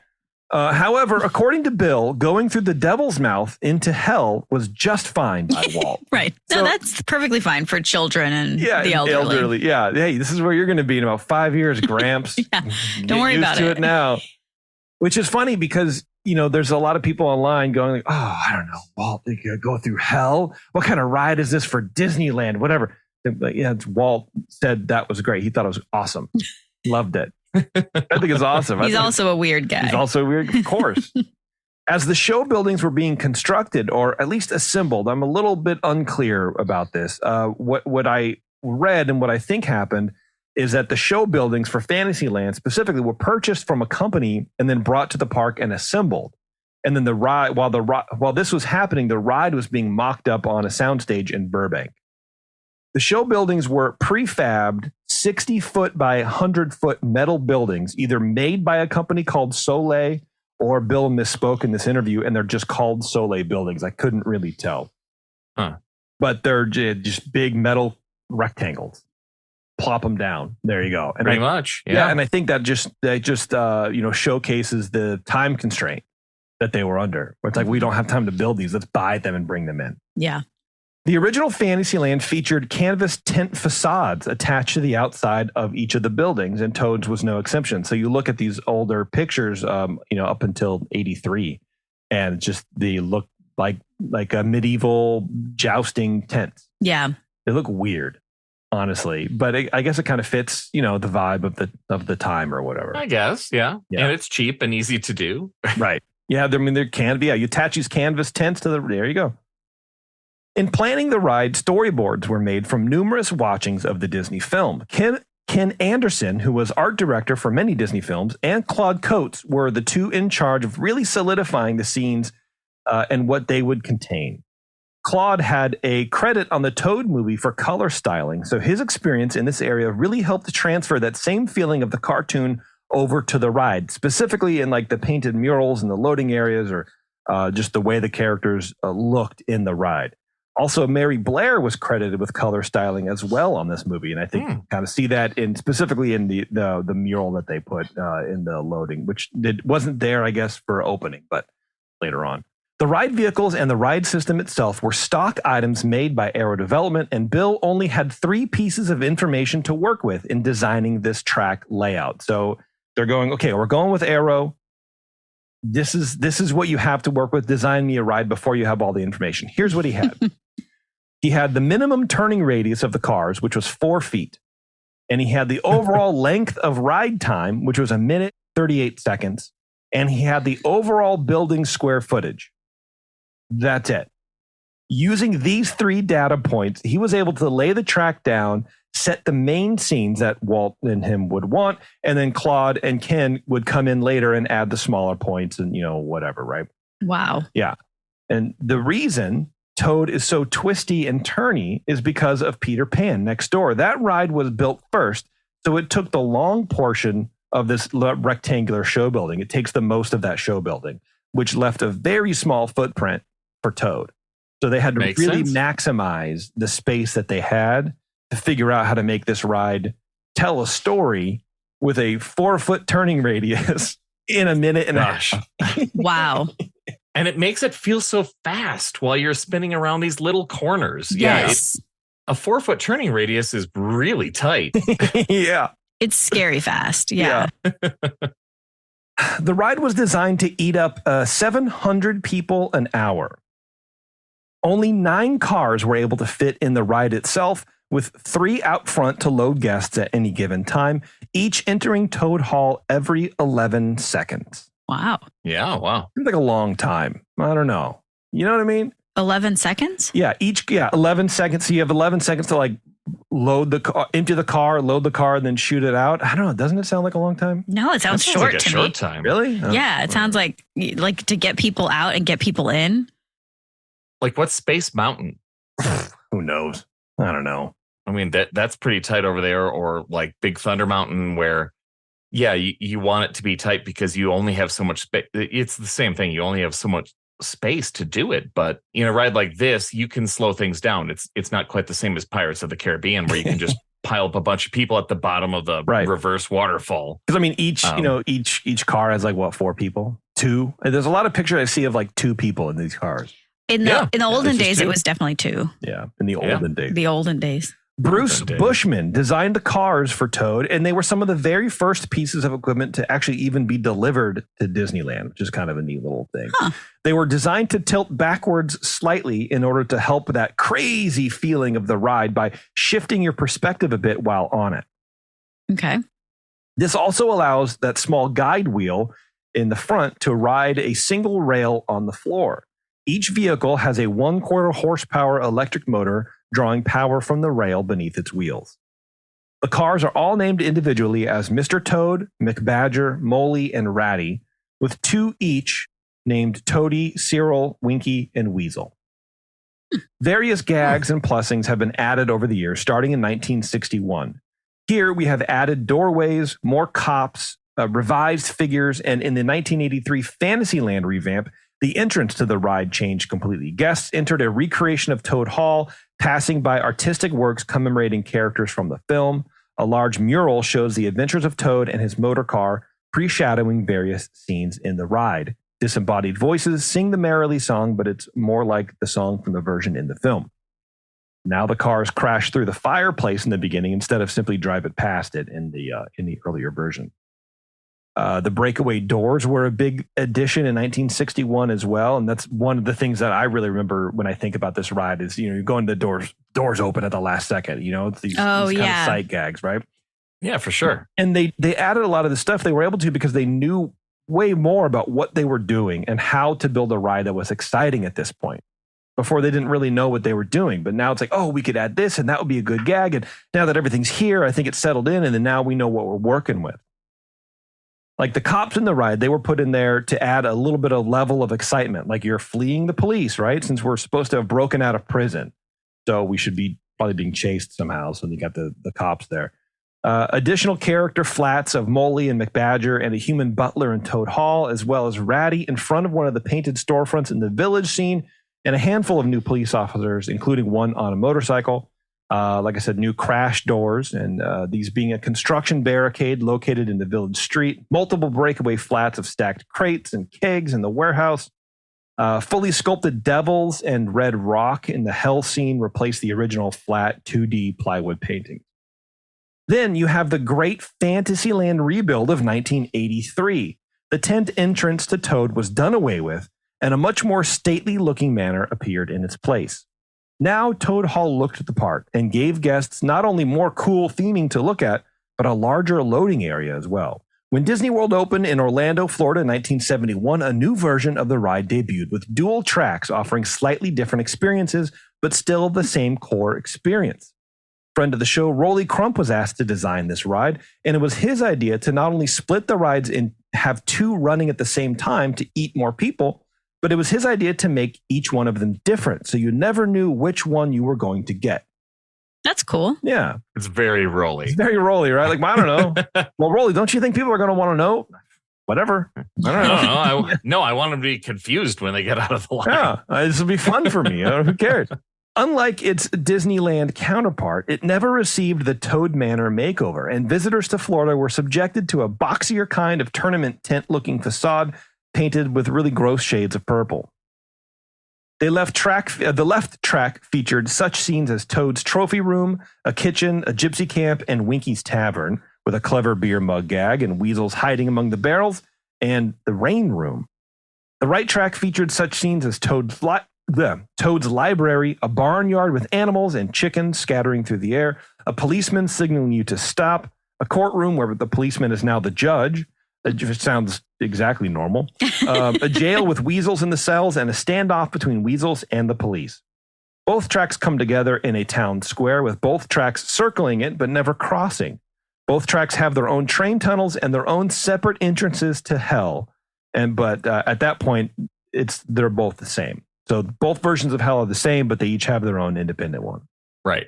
Speaker 2: However, according to Bill, going through the devil's mouth into hell was just fine by Walt.
Speaker 4: Right. No, that's perfectly fine for children and the elderly.
Speaker 2: Yeah. Hey, this is where you're going to be in about 5 years, Gramps.
Speaker 4: Don't worry about it.
Speaker 2: Get used to it now. Which is funny because, there's a lot of people online going like, oh, I don't know, Walt, they could go through hell. What kind of ride is this for Disneyland? Whatever. But Walt said that was great. He thought it was awesome. Loved it. I think it's awesome.
Speaker 4: He's also a weird guy.
Speaker 2: He's also weird, of course. As the show buildings were being constructed, or at least assembled, I'm a little bit unclear about this. What I read and what I think happened is that the show buildings for Fantasyland specifically were purchased from a company and then brought to the park and assembled. And then the ride, while this was happening, the ride was being mocked up on a soundstage in Burbank. The show buildings were prefabbed 60-foot by 100-foot metal buildings, either made by a company called Soleil, or Bill misspoke in this interview, and they're just called Soleil buildings. I couldn't really tell. But they're just big metal rectangles. Plop them down. There you go. And
Speaker 3: pretty much.
Speaker 2: Yeah, and I think that just showcases the time constraint that they were under. Where it's like, we don't have time to build these. Let's buy them and bring them in.
Speaker 4: Yeah.
Speaker 2: The original Fantasyland featured canvas tent facades attached to the outside of each of the buildings, and Toad's was no exception. So you look at these older pictures, up until 83, and they look like a medieval jousting tent.
Speaker 4: Yeah,
Speaker 2: they look weird, honestly, but I guess it kind of fits, the vibe of the time or whatever.
Speaker 3: I guess, yeah, and it's cheap and easy to do,
Speaker 2: right? Yeah, you attach these canvas tents to there you go. In planning the ride, storyboards were made from numerous watchings of the Disney film. Ken Anderson, who was art director for many Disney films, and Claude Coates were the two in charge of really solidifying the scenes and what they would contain. Claude had a credit on the Toad movie for color styling, so his experience in this area really helped to transfer that same feeling of the cartoon over to the ride, specifically in like the painted murals and the loading areas, or just the way the characters looked in the ride. Also, Mary Blair was credited with color styling as well on this movie, and I think you kind of see that specifically in the mural that they put in the loading, which wasn't there, I guess, for opening, but later on. The ride vehicles and the ride system itself were stock items made by Aero Development, and Bill only had 3 pieces of information to work with in designing this track layout. So they're going, okay, we're going with Aero. This is what you have to work with. Design me a ride before you have all the information. Here's what he had. He had the minimum turning radius of the cars, which was 4 feet. And he had the overall length of ride time, which was 1 minute, 38 seconds. And he had the overall building square footage. That's it. Using these 3 data points, he was able to lay the track down, set the main scenes that Walt and him would want, and then Claude and Ken would come in later and add the smaller points and, whatever, right?
Speaker 4: Wow.
Speaker 2: Yeah. And the reason Toad is so twisty and turny is because of Peter Pan Next Door. That ride was built first, so it took the long portion of this rectangular show building. It takes the most of that show building, which left a very small footprint for Toad. So they had to really maximize the space that they had to figure out how to make this ride tell a story with a 4-foot turning radius in 1 minute and a half.
Speaker 4: Wow.
Speaker 3: And it makes it feel so fast while you're spinning around these little corners.
Speaker 4: Yes.
Speaker 3: Yeah, a 4-foot turning radius is really tight.
Speaker 2: Yeah.
Speaker 4: It's scary fast. Yeah.
Speaker 2: The ride was designed to eat up 700 people an hour. Only 9 cars were able to fit in the ride itself, with 3 out front to load guests at any given time, each entering Toad Hall every 11 seconds.
Speaker 4: Wow.
Speaker 3: Yeah, wow.
Speaker 2: Seems like a long time. I don't know. You know what I mean?
Speaker 4: 11 seconds?
Speaker 2: Yeah, 11 seconds. So you have 11 seconds to like load the car, empty the car, load the car, and then shoot it out. I don't know. Doesn't it sound like a long time?
Speaker 4: No, it sounds short
Speaker 3: like a
Speaker 4: to
Speaker 3: short
Speaker 4: me.
Speaker 3: time.
Speaker 2: Really? Oh.
Speaker 4: Yeah, it sounds like to get people out and get people in.
Speaker 3: Like what's Space Mountain?
Speaker 2: Who knows? I don't know.
Speaker 3: I mean, that's pretty tight over there, or like Big Thunder Mountain, where, yeah, you want it to be tight because you only have so much space. It's the same thing. You only have so much space to do it. But in a ride like this, you can slow things down. It's not quite the same as Pirates of the Caribbean, where you can just pile up a bunch of people at the bottom of the reverse waterfall.
Speaker 2: Because I mean, each car has like what, 4 people? 2. And there's a lot of pictures I see of like 2 people in these cars.
Speaker 4: In the olden days, it was definitely 2.
Speaker 2: Yeah, in the olden days.
Speaker 4: The olden days.
Speaker 2: Bruce Bushman designed the cars for Toad, and they were some of the very first pieces of equipment to actually even be delivered to Disneyland, which is kind of a neat little thing. Huh. They were designed to tilt backwards slightly in order to help with that crazy feeling of the ride by shifting your perspective a bit while on it.
Speaker 4: Okay.
Speaker 2: This also allows that small guide wheel in the front to ride a single rail on the floor. Each vehicle has a 1/4 horsepower electric motor drawing power from the rail beneath its wheels. The cars are all named individually as Mr. Toad, McBadger, Moley, and Ratty, with 2 each named Toady, Cyril, Winky, and Weasel. Various gags and plussings have been added over the years, starting in 1961. Here we have added doorways, more cops, revised figures, and in the 1983 Fantasyland revamp, the entrance to the ride changed completely. Guests entered a recreation of Toad Hall, passing by artistic works commemorating characters from the film. A large mural shows the adventures of Toad and his motor car, pre-shadowing various scenes in the ride. Disembodied voices sing the Merrily song, but it's more like the song from the version in the film. Now the cars crash through the fireplace in the beginning instead of simply drive it past it in the earlier version. The breakaway doors were a big addition in 1961 as well. And that's one of the things that I really remember when I think about this ride is, you go into the doors open at the last second, it's these kind of sight gags, right?
Speaker 3: Yeah, for sure.
Speaker 2: And they added a lot of the stuff they were able to because they knew way more about what they were doing and how to build a ride that was exciting at this point. Before they didn't really know what they were doing, but now it's like, oh, we could add this and that would be a good gag. And now that everything's here, I think it's settled in. And then now we know what we're working with. Like the cops in the ride, they were put in there to add a little bit of level of excitement. Like you're fleeing the police, right? Since we're supposed to have broken out of prison. So we should be probably being chased somehow. So you got the cops there. Additional character flats of Moley and McBadger and a human butler in Toad Hall, as well as Ratty in front of one of the painted storefronts in the village scene, and a handful of new police officers, including one on a motorcycle. Like I said, new crash doors, and these being a construction barricade located in the village street, multiple breakaway flats of stacked crates and kegs in the warehouse, Fully sculpted devils and red rock in the hell scene replaced the original flat 2D plywood painting. Then you have the Great Fantasyland rebuild of 1983. The tent entrance to Toad was done away with, and a much more stately-looking manor appeared in its place. Now Toad Hall looked the part and gave guests not only more cool theming to look at, but a larger loading area as well. When Disney World opened in Orlando, Florida in 1971, a new version of the ride debuted with dual tracks offering slightly different experiences, but still the same core experience. Friend of the show, Rolly Crump, was asked to design this ride, and it was his idea to not only split the rides and have two running at the same time to eat more people, but it was his idea to make each one of them different, so you never knew which one you were going to get.
Speaker 4: That's cool.
Speaker 2: Yeah.
Speaker 3: It's very Rolly.
Speaker 2: It's very Rolly, right? Like, I don't know. Well, Rolly, don't you think people are going to want to know? Whatever. I don't know.
Speaker 3: No, I want them to be confused when they get out of the line.
Speaker 2: Yeah, this will be fun for me. Who cares? Unlike its Disneyland counterpart, it never received the Toad Manor makeover, and visitors to Florida were subjected to a boxier kind of tournament tent-looking facade painted with really gross shades of purple. The left track featured such scenes as Toad's trophy room, a kitchen, a gypsy camp, and Winky's Tavern, with a clever beer mug gag and weasels hiding among the barrels, and the rain room. The right track featured such scenes as Toad's library, a barnyard with animals and chickens scattering through the air, a policeman signaling you to stop, a courtroom where the policeman is now the judge. It sounds exactly normal. A jail with weasels in the cells, and a standoff between weasels and the police. Both tracks come together in a town square, with both tracks circling it but never crossing. Both tracks have their own train tunnels and their own separate entrances to hell. But at that point, they're both the same. So both versions of hell are the same, but they each have their own independent one.
Speaker 3: Right.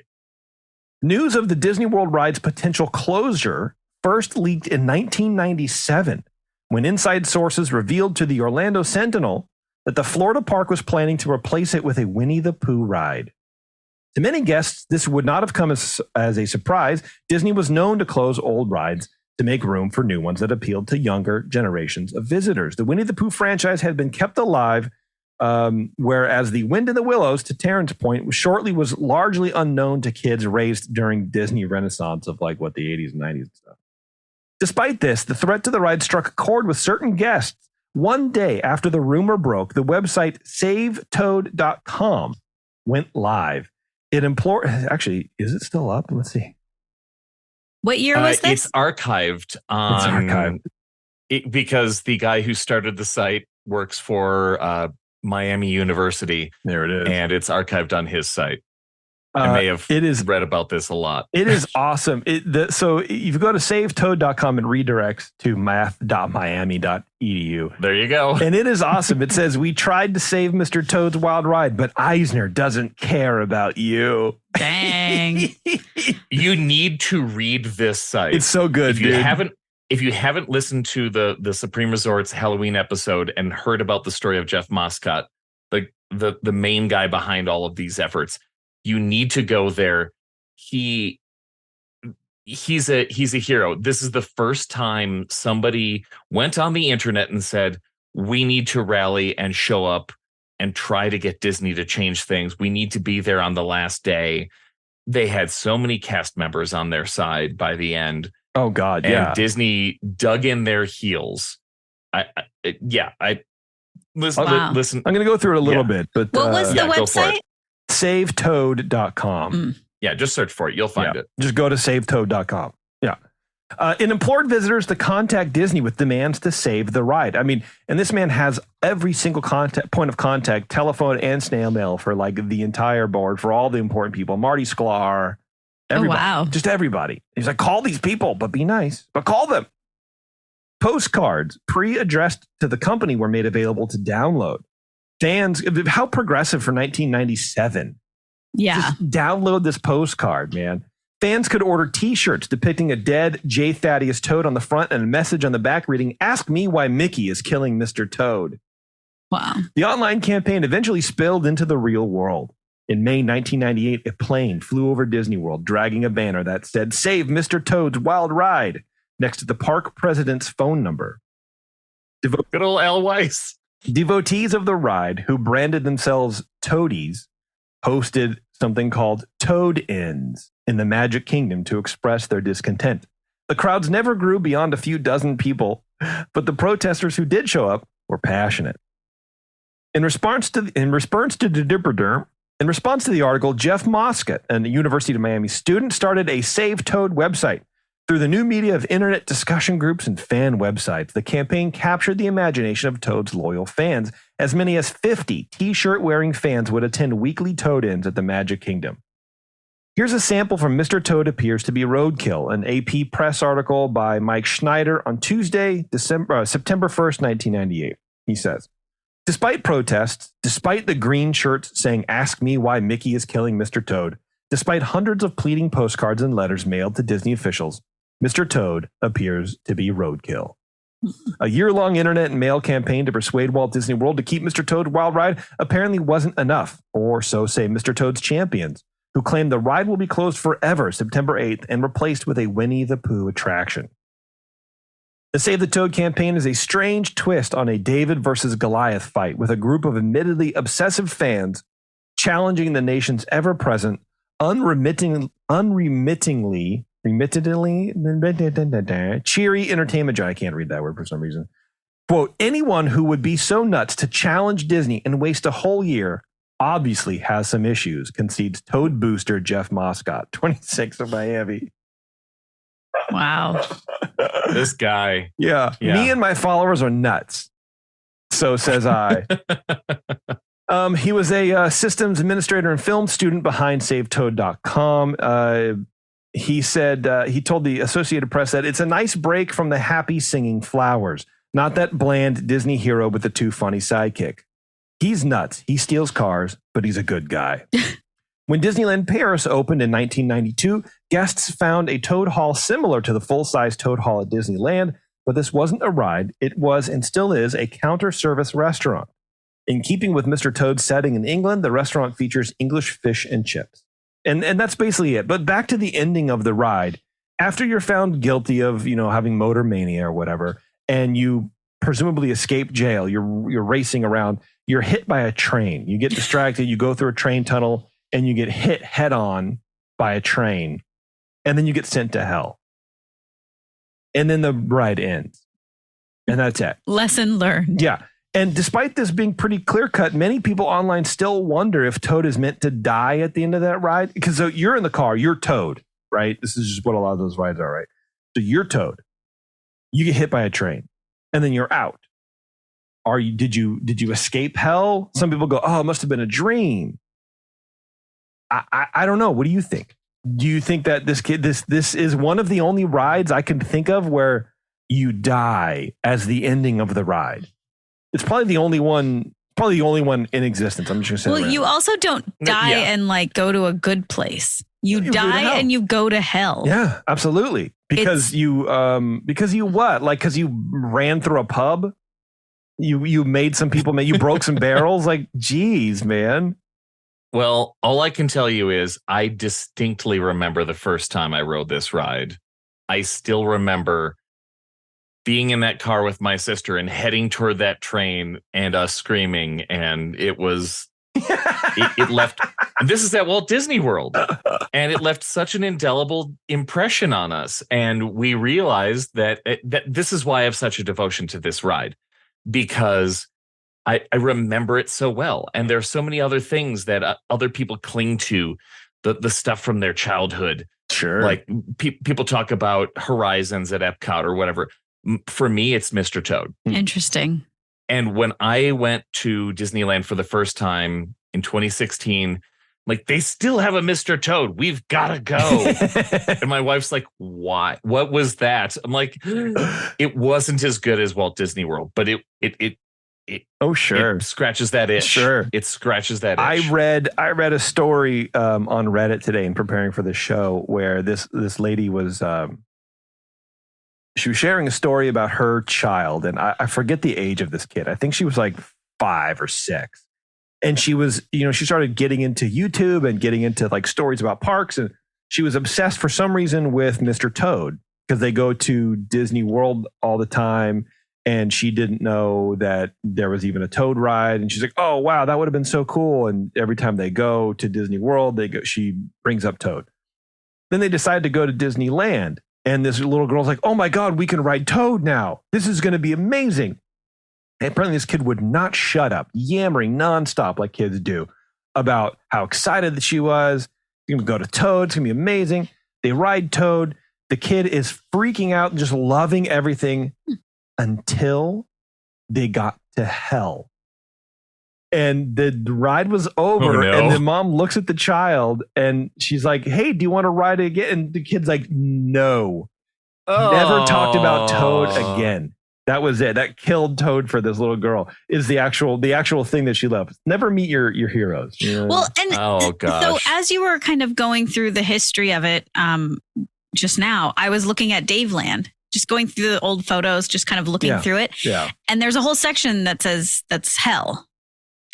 Speaker 2: News of the Disney World ride's potential closure first leaked in 1997, when inside sources revealed to the Orlando Sentinel that the Florida park was planning to replace it with a Winnie the Pooh ride. To many guests, this would not have come as a surprise. Disney was known to close old rides to make room for new ones that appealed to younger generations of visitors. The Winnie the Pooh franchise had been kept alive, whereas the Wind in the Willows, to Terrence's point, was largely unknown to kids raised during Disney Renaissance of the 80s and 90s and stuff. Despite this, the threat to the ride struck a chord with certain guests. One day after the rumor broke, the website SaveToad.com went live. It implored... Actually, is it still up? Let's see.
Speaker 4: What year was this?
Speaker 3: It's archived on... because the guy who started the site works for Miami University.
Speaker 2: There it is.
Speaker 3: And it's archived on his site. I may have read about this a lot.
Speaker 2: It is awesome. So if you go to savetoad.com and redirects to math.miami.edu.
Speaker 3: There you go.
Speaker 2: And it is awesome. It says, we tried to save Mr. Toad's Wild Ride, but Eisner doesn't care about you.
Speaker 4: Dang.
Speaker 3: You need to read this site.
Speaker 2: It's so good,
Speaker 3: If you haven't listened to the Supreme Resorts Halloween episode and heard about the story of Jeff Moscott, the main guy behind all of these efforts, you need to go there. He's a hero. This is the first time somebody went on the internet and said, we need to rally and show up and try to get Disney to change things. We need to be there on the last day. They had so many cast members on their side by the end.
Speaker 2: Oh God. Yeah.
Speaker 3: And Disney dug in their heels. Listen.
Speaker 2: I'm going to go through it a little bit, but
Speaker 4: what was the website?
Speaker 2: SaveToad.com.
Speaker 3: Yeah, just search for it. You'll find it.
Speaker 2: Just go to SaveToad.com. Yeah. It implored visitors to contact Disney with demands to save the ride. I mean, and this man has every single point of contact, telephone and snail mail for the entire board, for all the important people. Marty Sklar, everybody.
Speaker 4: Oh, wow.
Speaker 2: Just everybody. He's like, call these people, but be nice. But call them. Postcards pre-addressed to the company were made available to download. Fans, how progressive for 1997.
Speaker 4: Yeah.
Speaker 2: Just download this postcard, man. Fans could order t-shirts depicting a dead J. Thaddeus Toad on the front and a message on the back reading, "Ask me why Mickey is killing Mr. Toad."
Speaker 4: Wow.
Speaker 2: The online campaign eventually spilled into the real world. In May 1998, a plane flew over Disney World, dragging a banner that said, "Save Mr. Toad's Wild Ride," next to the park president's phone number.
Speaker 3: Good old Al Weiss.
Speaker 2: Devotees of the ride who branded themselves Toadies hosted something called Toad-Ins in the Magic Kingdom to express their discontent. The crowds never grew beyond a few dozen people, but the protesters who did show up were passionate. In response to the article, Jeff Moscott, a University of Miami student, started a Save Toad website. Through the new media of internet discussion groups and fan websites, the campaign captured the imagination of Toad's loyal fans. As many as 50 t-shirt wearing fans would attend weekly Toad-Ins at the Magic Kingdom. Here's a sample from Mr. Toad Appears to Be Roadkill, an AP press article by Mike Schneider on Tuesday, September 1st, 1998. He says, despite protests, despite the green shirts saying, "Ask me why Mickey is killing Mr. Toad," despite hundreds of pleading postcards and letters mailed to Disney officials, Mr. Toad appears to be roadkill. A year-long internet and mail campaign to persuade Walt Disney World to keep Mr. Toad Wild Ride apparently wasn't enough, or so say Mr. Toad's champions, who claim the ride will be closed forever September 8th and replaced with a Winnie the Pooh attraction. The Save the Toad campaign is a strange twist on a David versus Goliath fight with a group of admittedly obsessive fans challenging the nation's ever-present, unremittingly cheery entertainment giant. I can't read that word for some reason. Quote, anyone who would be so nuts to challenge Disney and waste a whole year obviously has some issues, concedes Toad booster Jeff Moscott, 26 of Miami.
Speaker 4: Wow.
Speaker 3: This guy.
Speaker 2: Yeah. Me and my followers are nuts. So says I. He was a systems administrator and film student behind SaveToad.com. He said, he told the Associated Press that it's a nice break from the happy singing flowers, not that bland Disney hero with the too funny sidekick. He's nuts. He steals cars, but he's a good guy. When Disneyland Paris opened in 1992, guests found a Toad Hall similar to the full-size Toad Hall at Disneyland, but this wasn't a ride. It was and still is a counter-service restaurant. In keeping with Mr. Toad's setting in England, the restaurant features English fish and chips. And that's basically it. But back to the ending of the ride. After you're found guilty of, having motor mania or whatever, and you presumably escape jail, you're racing around, you're hit by a train. You get distracted, you go through a train tunnel, and you get hit head on by a train. And then you get sent to hell. And then the ride ends. And that's it.
Speaker 4: Lesson learned.
Speaker 2: Yeah. And despite this being pretty clear-cut, many people online still wonder if Toad is meant to die at the end of that ride. Because so you're in the car, you're Toad, right? This is just what a lot of those rides are, right? So you're Toad. You get hit by a train, and then you're out. Did you escape hell? Some people go, oh, it must have been a dream. I don't know. What do you think? Do you think that this is one of the only rides I can think of where you die as the ending of the ride? It's probably the only one in existence. I'm just going to say.
Speaker 4: Well, you also don't die and go to a good place. You die and you go to hell.
Speaker 2: Yeah, absolutely. Because you what? Because you ran through a pub. You made some people. You broke some barrels. Geez, man.
Speaker 3: Well, all I can tell you is I distinctly remember the first time I rode this ride. I still remember being in that car with my sister and heading toward that train and us screaming. And it was, it left, and this is at Walt Disney World. And it left such an indelible impression on us. And we realized that this is why I have such a devotion to this ride, because I remember it so well. And there are so many other things that other people cling to, the stuff from their childhood.
Speaker 2: Sure.
Speaker 3: Like people talk about Horizons at Epcot or whatever. For me, it's Mr. Toad.
Speaker 4: Interesting.
Speaker 3: And when I went to Disneyland for the first time in 2016, they still have a Mr. Toad. We've got to go. And my wife's like, why? What was that? I'm like, it wasn't as good as Walt Disney World, but it
Speaker 2: oh, sure.
Speaker 3: It scratches that itch.
Speaker 2: Sure.
Speaker 3: It scratches that itch.
Speaker 2: I read a story on Reddit today in preparing for the show where this lady was she was sharing a story about her child, and I forget the age of this kid. I think she was 5 or 6. And she was, she started getting into YouTube and getting into stories about parks, and she was obsessed for some reason with Mr. Toad because they go to Disney World all the time. and she didn't know that there was even a Toad ride. And she's like, oh, wow, that would have been so cool. And every time they go to Disney World, she brings up Toad. Then they decide to go to Disneyland. And this little girl's like, oh my God, we can ride Toad now. This is going to be amazing. And apparently this kid would not shut up, yammering nonstop like kids do about how excited that she was. You're going to go to Toad. It's going to be amazing. They ride Toad. The kid is freaking out, just loving everything until they got to hell. And the ride was over. And the mom looks at the child and she's like, hey, do you want to ride it again? And the kid's like, no. Never talked about Toad again. That was it. That killed Toad for this little girl. Is the actual thing that she loves. Never meet your heroes. You know?
Speaker 4: Well, and so as you were kind of going through the history of it, just now, I was looking at Daveland, just going through the old photos, just kind of looking through it.
Speaker 2: Yeah.
Speaker 4: And there's a whole section that says that's hell.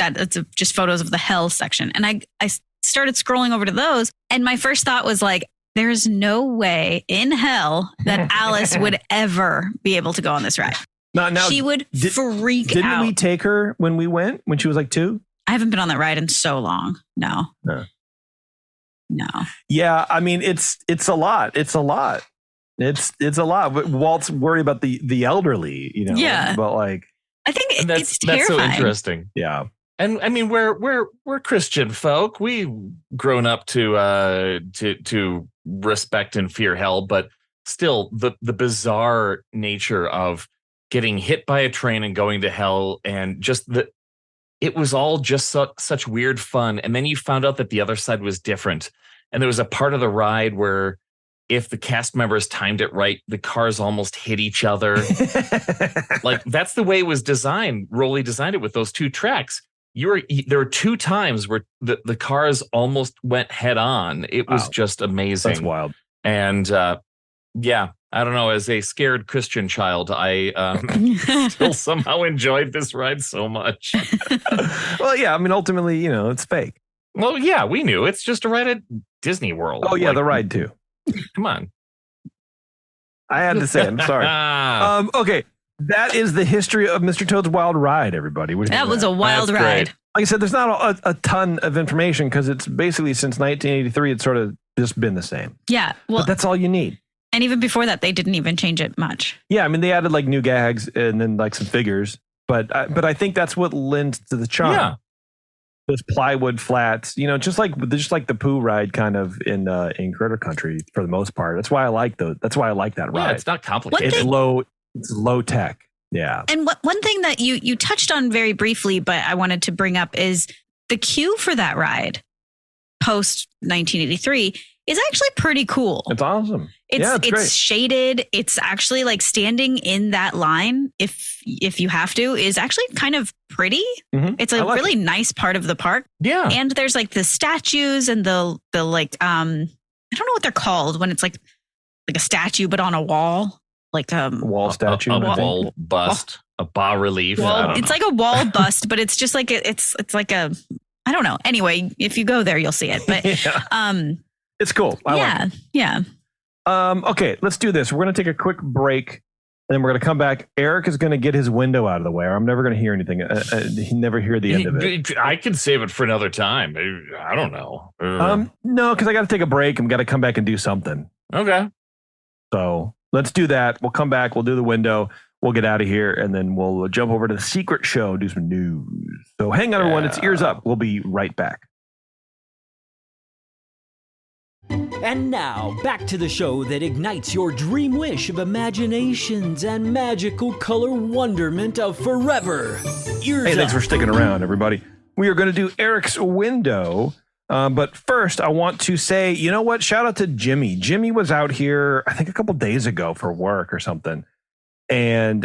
Speaker 4: It's just photos of the hell section. And I started scrolling over to those, and my first thought was like, there's no way in hell that Alice would ever be able to go on this ride.
Speaker 2: Now,
Speaker 4: she would freak out.
Speaker 2: Didn't we take her when we went, when she was like 2?
Speaker 4: I haven't been on that ride in so long. No.
Speaker 2: Yeah, I mean, it's a lot. It's a lot. It's a lot. But Walt's worried about the elderly, you know.
Speaker 4: Yeah.
Speaker 2: But like,
Speaker 4: I think it's
Speaker 3: that's
Speaker 4: terrifying.
Speaker 3: so interesting.
Speaker 2: Yeah.
Speaker 3: And I mean, we're Christian folk. We've grown up to respect and fear hell, but still, the bizarre nature of getting hit by a train and going to hell, and just it was all just such weird fun. And then you found out that the other side was different, and there was a part of the ride where if the cast members timed it right, the cars almost hit each other. Like, that's the way it was designed. Rolly designed it with those 2 tracks. There were 2 times where the cars almost went head on. It was just amazing.
Speaker 2: That's wild.
Speaker 3: And yeah, I don't know. As a scared Christian child, I still somehow enjoyed this ride so much.
Speaker 2: Well, yeah. I mean, ultimately, you know, it's fake.
Speaker 3: Well, yeah, we knew it's just a ride at Disney World.
Speaker 2: Oh yeah, the ride too.
Speaker 3: Come on.
Speaker 2: I had to say it. I'm sorry. Okay. That is the history of Mr. Toad's Wild Ride, everybody.
Speaker 4: That was a wild ride.
Speaker 3: Great.
Speaker 2: Like I said, there's not a ton of information because it's basically since 1983, it's sort of just been the same.
Speaker 4: Yeah. Well,
Speaker 2: but that's all you need.
Speaker 4: And even before that, they didn't even change it much.
Speaker 2: Yeah. I mean, they added like new gags and then like some figures, but I think that's what lends to the charm.
Speaker 3: Yeah.
Speaker 2: Those plywood flats, you know, just like the Pooh ride kind of in Critter Country for the most part. That's why I like That's why I like that ride.
Speaker 3: Yeah, it's not complicated.
Speaker 2: It's low tech. Yeah.
Speaker 4: And one thing that you touched on very briefly, but I wanted to bring up is the queue for that ride post 1983 is actually pretty cool.
Speaker 2: It's awesome.
Speaker 4: It's
Speaker 2: great.
Speaker 4: shaded. It's actually like standing in that line, if you have to, is actually kind of pretty.
Speaker 2: Mm-hmm.
Speaker 4: It's a really nice part of the park.
Speaker 3: Yeah.
Speaker 4: And there's like the statues and the like I don't know what they're called when it's like a statue but on a wall. Like
Speaker 2: wall statue,
Speaker 3: a wall bust, a bas relief.
Speaker 4: Well, it's like a wall bust, but it's just like it's like a, I don't know. Anyway, if you go there, you'll see it. But
Speaker 2: it's cool. I like it.
Speaker 4: Yeah.
Speaker 2: Okay, let's do this. We're going to take a quick break, and then we're going to come back. Eric is going to get his window out of the way, or I'm never going to hear anything. He never hear the end of it.
Speaker 3: I can save it for another time. I don't know.
Speaker 2: No, because I got to take a break and got to come back and do something.
Speaker 3: Okay.
Speaker 2: So let's do that. We'll come back. We'll do the window. We'll get out of here, and then we'll jump over to the secret show, do some news. So hang on, everyone. It's Ears Up. We'll be right back.
Speaker 5: And now, back to the show that ignites your dream wish of imaginations and magical color wonderment of forever. Ears
Speaker 2: Hey,
Speaker 5: Up.
Speaker 2: thanks for sticking around, everybody. We are going to do Eric's window. But first, I want to say, you know what? Shout out to Jimmy. Jimmy was out here, I think, a couple days ago for work or something. And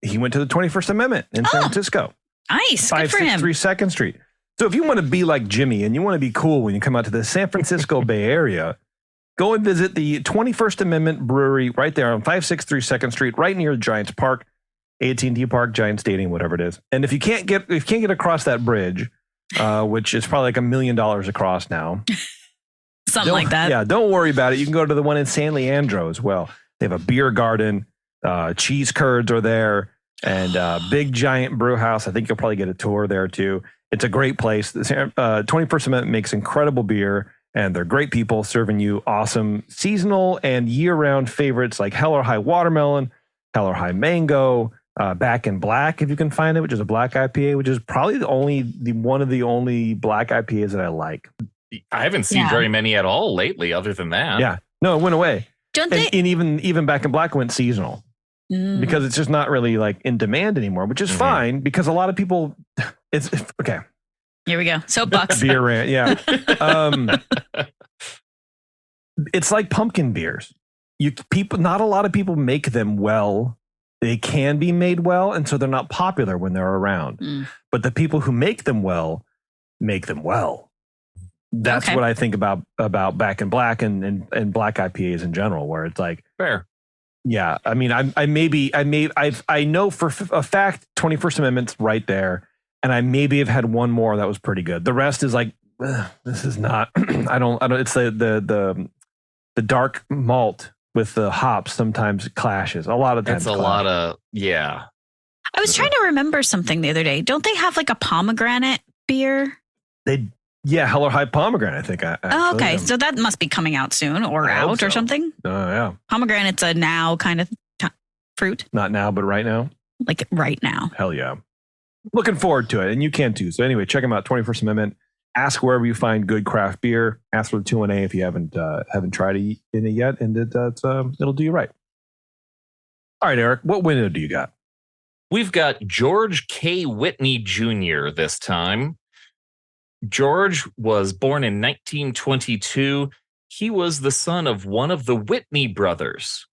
Speaker 2: he went to the 21st Amendment in San Francisco.
Speaker 4: Nice. Good for him.
Speaker 2: 563 2nd Street. So if you want to be like Jimmy and you want to be cool when you come out to the San Francisco Bay Area, go and visit the 21st Amendment Brewery right there on 563 2nd Street, right near Giants Park, AT&T Park, Giant Stadium, whatever it is. And if you can't get across that bridge, which is probably like $1 million across now.
Speaker 4: Something like that.
Speaker 2: Yeah, don't worry about it. You can go to the one in San Leandro as well. They have a beer garden. Cheese curds are there. and big giant brew house. I think you'll probably get a tour there too. It's a great place. 21st Amendment makes incredible beer, and they're great people serving you awesome seasonal and year-round favorites like Hell or High Watermelon, Hell or High Mango, Back in Black, if you can find it, which is a black IPA, which is probably one of the only black IPAs that I like.
Speaker 3: I haven't seen very many at all lately, other than that.
Speaker 2: Yeah, no, it went away.
Speaker 4: Don't they?
Speaker 2: And even Back in Black went seasonal because it's just not really like in demand anymore, which is fine because a lot of people. It's okay.
Speaker 4: Here we go. Soapbox.
Speaker 2: Beer rant. Yeah. It's like pumpkin beers. Not a lot of people make them well. They can be made well, and so they're not popular when they're around. But the people who make them well, make them well. That's what I think about Back in Black and black IPAs in general, where it's like
Speaker 3: fair.
Speaker 2: Yeah, I mean, I know for a fact 21st Amendment's right there, and I maybe have had one more that was pretty good. The rest is like this is not. I don't. It's the dark malt with the hops sometimes clashes. A lot of times.
Speaker 3: It's a lot of yeah.
Speaker 4: I was trying to remember something the other day. Don't they have like a pomegranate beer?
Speaker 2: Yeah, Hell or High Pomegranate, I think.
Speaker 4: Okay. So that must be coming out soon or out or something.
Speaker 2: Oh, yeah.
Speaker 4: Pomegranate's a now kind of fruit.
Speaker 2: Not now, but right now?
Speaker 4: Like right now.
Speaker 2: Hell yeah. Looking forward to it, and you can too. So anyway, check them out, 21st Amendment. Ask wherever you find good craft beer. Ask for the 2-1-A if you haven't tried it yet, and it'll do you right. All right, Eric, what window do you got?
Speaker 3: We've got George K. Whitney Jr. this time. George was born in 1922. He was the son of one of the Whitney brothers.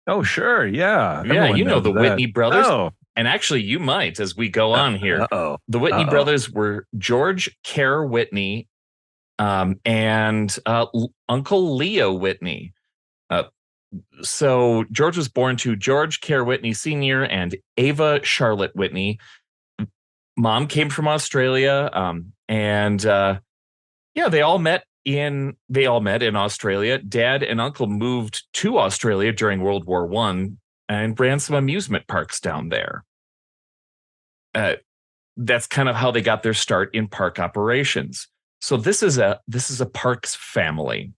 Speaker 2: Oh, sure. Yeah.
Speaker 3: Yeah, you know the
Speaker 2: that.
Speaker 3: Whitney brothers.
Speaker 2: Oh.
Speaker 3: And actually, you might as we go on here. The Whitney brothers were George Kerr Whitney and Uncle Leo Whitney. So George was born to George Kerr Whitney Sr. and Ava Charlotte Whitney. Mom came from Australia, and they all met in Australia. Dad and uncle moved to Australia during World War I and ran some amusement parks down there. That's kind of how they got their start in park operations. So this is a parks family.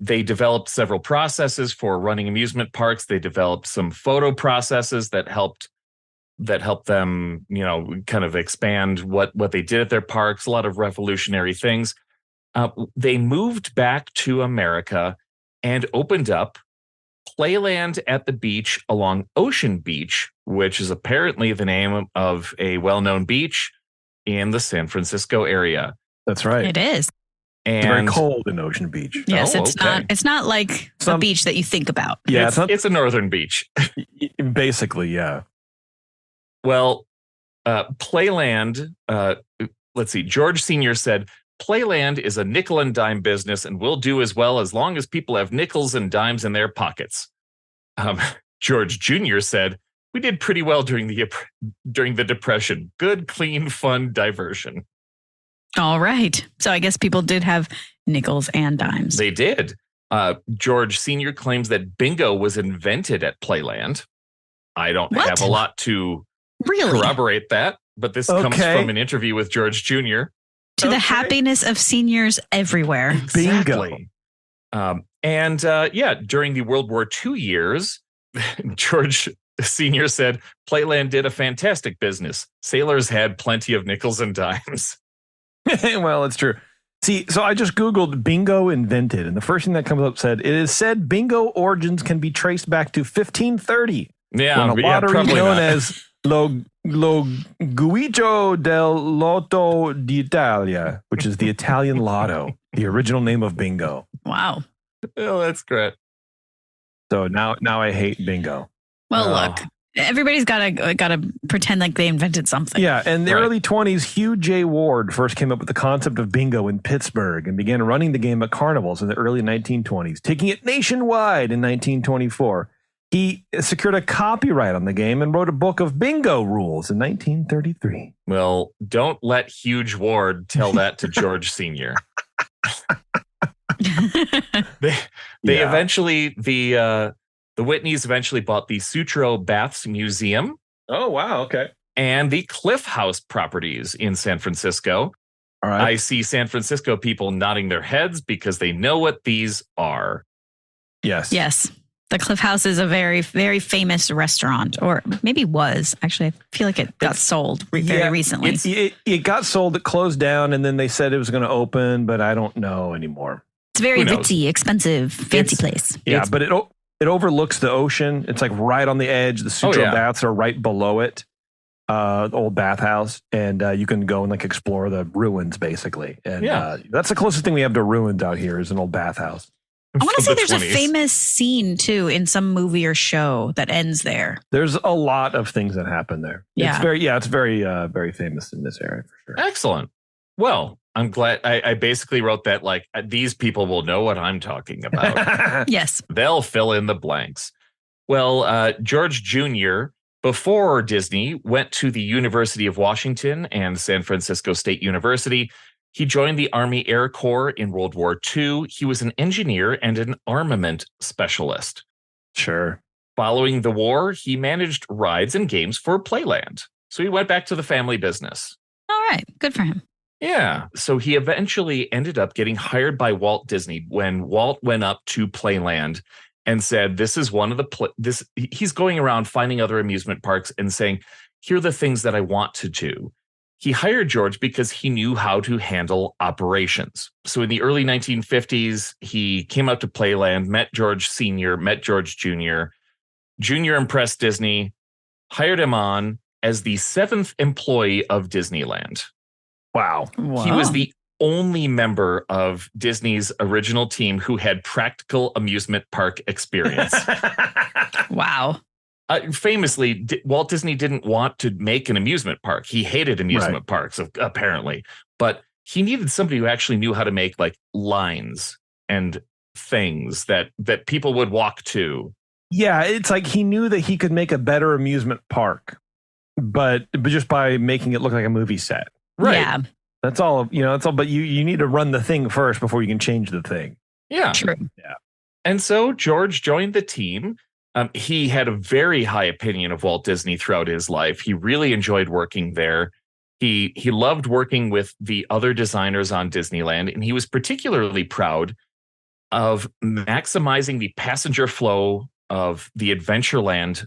Speaker 3: They developed several processes for running amusement parks. They developed some photo processes that helped them, kind of expand what they did at their parks, a lot of revolutionary things. They moved back to America and opened up Playland at the beach along Ocean Beach, which is apparently the name of a well-known beach in the San Francisco area.
Speaker 2: That's right.
Speaker 4: It is.
Speaker 2: And it's very cold in Ocean Beach.
Speaker 4: Yes, it's not like a beach that you think about.
Speaker 2: Yeah,
Speaker 3: it's a northern beach.
Speaker 2: Basically, yeah.
Speaker 3: Well, Playland, let's see, George Sr. said, Playland is a nickel and dime business and will do as well as long as people have nickels and dimes in their pockets. George Jr. said, we did pretty well during the Depression. Good, clean, fun diversion.
Speaker 4: All right. So I guess people did have nickels and dimes.
Speaker 3: They did. George Sr. claims that bingo was invented at Playland. I don't have a lot to corroborate that, but this comes from an interview with George Jr.
Speaker 4: To the happiness of seniors everywhere.
Speaker 3: Exactly. Bingo. During the World War II years, George Sr. said, Playland did a fantastic business. Sailors had plenty of nickels and dimes.
Speaker 2: Well, it's true. See, so I just Googled bingo invented, and the first thing that comes up said, it is said bingo origins can be traced back to 1530.
Speaker 3: Yeah,
Speaker 2: when a lottery known as Lo Guiggio del Lotto d'Italia, which is the Italian lotto, the original name of bingo.
Speaker 4: Wow.
Speaker 3: Oh, that's great.
Speaker 2: So now I hate bingo.
Speaker 4: Well, look, everybody's gotta pretend like they invented something.
Speaker 2: Yeah, in the early 20s, Hugh J. Ward first came up with the concept of bingo in Pittsburgh and began running the game at carnivals in the early 1920s, taking it nationwide in 1924. He secured a copyright on the game and wrote a book of bingo rules in 1933.
Speaker 3: Well, don't let Huge Ward tell that to George Sr. They eventually, the The Whitneys eventually bought the Sutro Baths Museum.
Speaker 2: Oh, wow. Okay.
Speaker 3: And the Cliff House properties in San Francisco.
Speaker 2: All right.
Speaker 3: I see San Francisco people nodding their heads because they know what these are.
Speaker 2: Yes.
Speaker 4: Yes. The Cliff House is a very, very famous restaurant, or maybe was. Actually, I feel like it got sold very recently.
Speaker 2: It got sold, it closed down, and then they said it was going to open, but I don't know anymore.
Speaker 4: It's very ritzy, expensive, fancy place.
Speaker 2: Yeah, but it overlooks the ocean. It's like right on the edge. The Sutro Baths are right below it. The old bathhouse, and you can go and like explore the ruins basically. And that's the closest thing we have to ruins out here is an old bathhouse.
Speaker 4: I want to say there's a famous scene too in some movie or show that ends there.
Speaker 2: There's a lot of things that happen there.
Speaker 4: Yeah.
Speaker 2: It's very famous in this area for sure.
Speaker 3: Excellent. Well, I'm glad I basically wrote that like these people will know what I'm talking about.
Speaker 4: Yes.
Speaker 3: They'll fill in the blanks. Well, George Jr., before Disney, went to the University of Washington and San Francisco State University. He joined the Army Air Corps in World War II. He was an engineer and an armament specialist.
Speaker 2: Sure.
Speaker 3: Following the war, he managed rides and games for Playland. So he went back to the family business.
Speaker 4: All right. Good for him.
Speaker 3: Yeah. So he eventually ended up getting hired by Walt Disney when Walt went up to Playland and said, this is one of the, he's going around finding other amusement parks and saying, here are the things that I want to do. He hired George because he knew how to handle operations. So in the early 1950s, he came out to Playland, met George Sr., met George Jr. Jr. impressed Disney, hired him on as the 7th employee of Disneyland.
Speaker 2: Wow.
Speaker 3: He was the only member of Disney's original team who had practical amusement park experience.
Speaker 4: Wow.
Speaker 3: Famously, Walt Disney didn't want to make an amusement park. He hated amusement parks, apparently. But he needed somebody who actually knew how to make like lines and things that people would walk to.
Speaker 2: Yeah, it's like he knew that he could make a better amusement park, but just by making it look like a movie set.
Speaker 3: Right.
Speaker 4: Yeah.
Speaker 2: That's all, that's all. But you need to run the thing first before you can change the thing.
Speaker 3: Yeah.
Speaker 4: True.
Speaker 2: Yeah.
Speaker 3: And so George joined the team. He had a very high opinion of Walt Disney throughout his life. He really enjoyed working there. He loved working with the other designers on Disneyland, and he was particularly proud of maximizing the passenger flow of the Adventureland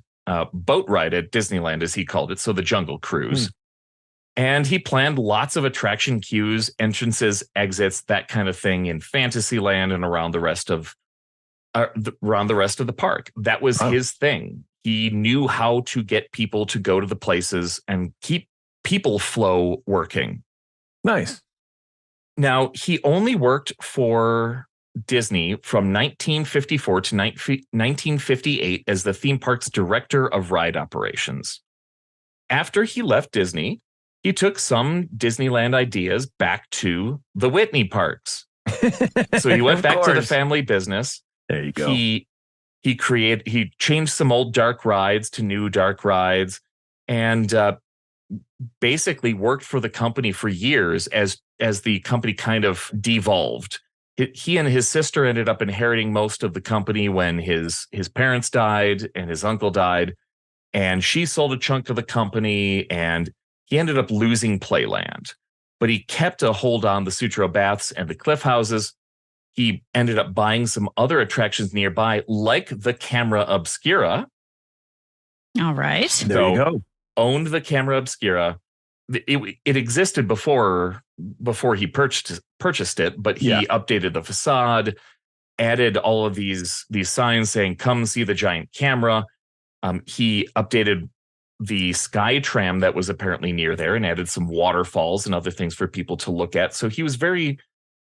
Speaker 3: boat ride at Disneyland, as he called it, so the Jungle Cruise. And he planned lots of attraction queues, entrances, exits, that kind of thing in Fantasyland and around the rest of the park. That was his thing. He knew how to get people to go to the places and keep people flow working.
Speaker 2: Nice.
Speaker 3: Now, he only worked for Disney from 1954 to 1958 as the theme park's director of ride operations. After he left Disney, he took some Disneyland ideas back to the Whitney parks. So he went back to the family business.
Speaker 2: There you go.
Speaker 3: He changed some old dark rides to new dark rides, and basically worked for the company for years as the company kind of devolved. He and his sister ended up inheriting most of the company when his parents died and his uncle died, and she sold a chunk of the company, and he ended up losing Playland. But he kept a hold on the Sutro Baths and the Cliff Houses. He ended up buying some other attractions nearby, like the Camera Obscura.
Speaker 4: All right.
Speaker 2: There you go.
Speaker 3: Owned the Camera Obscura. It existed before he purchased it, but he updated the facade, added all of these signs saying, come see the giant camera. He updated the sky tram that was apparently near there and added some waterfalls and other things for people to look at. So he was very,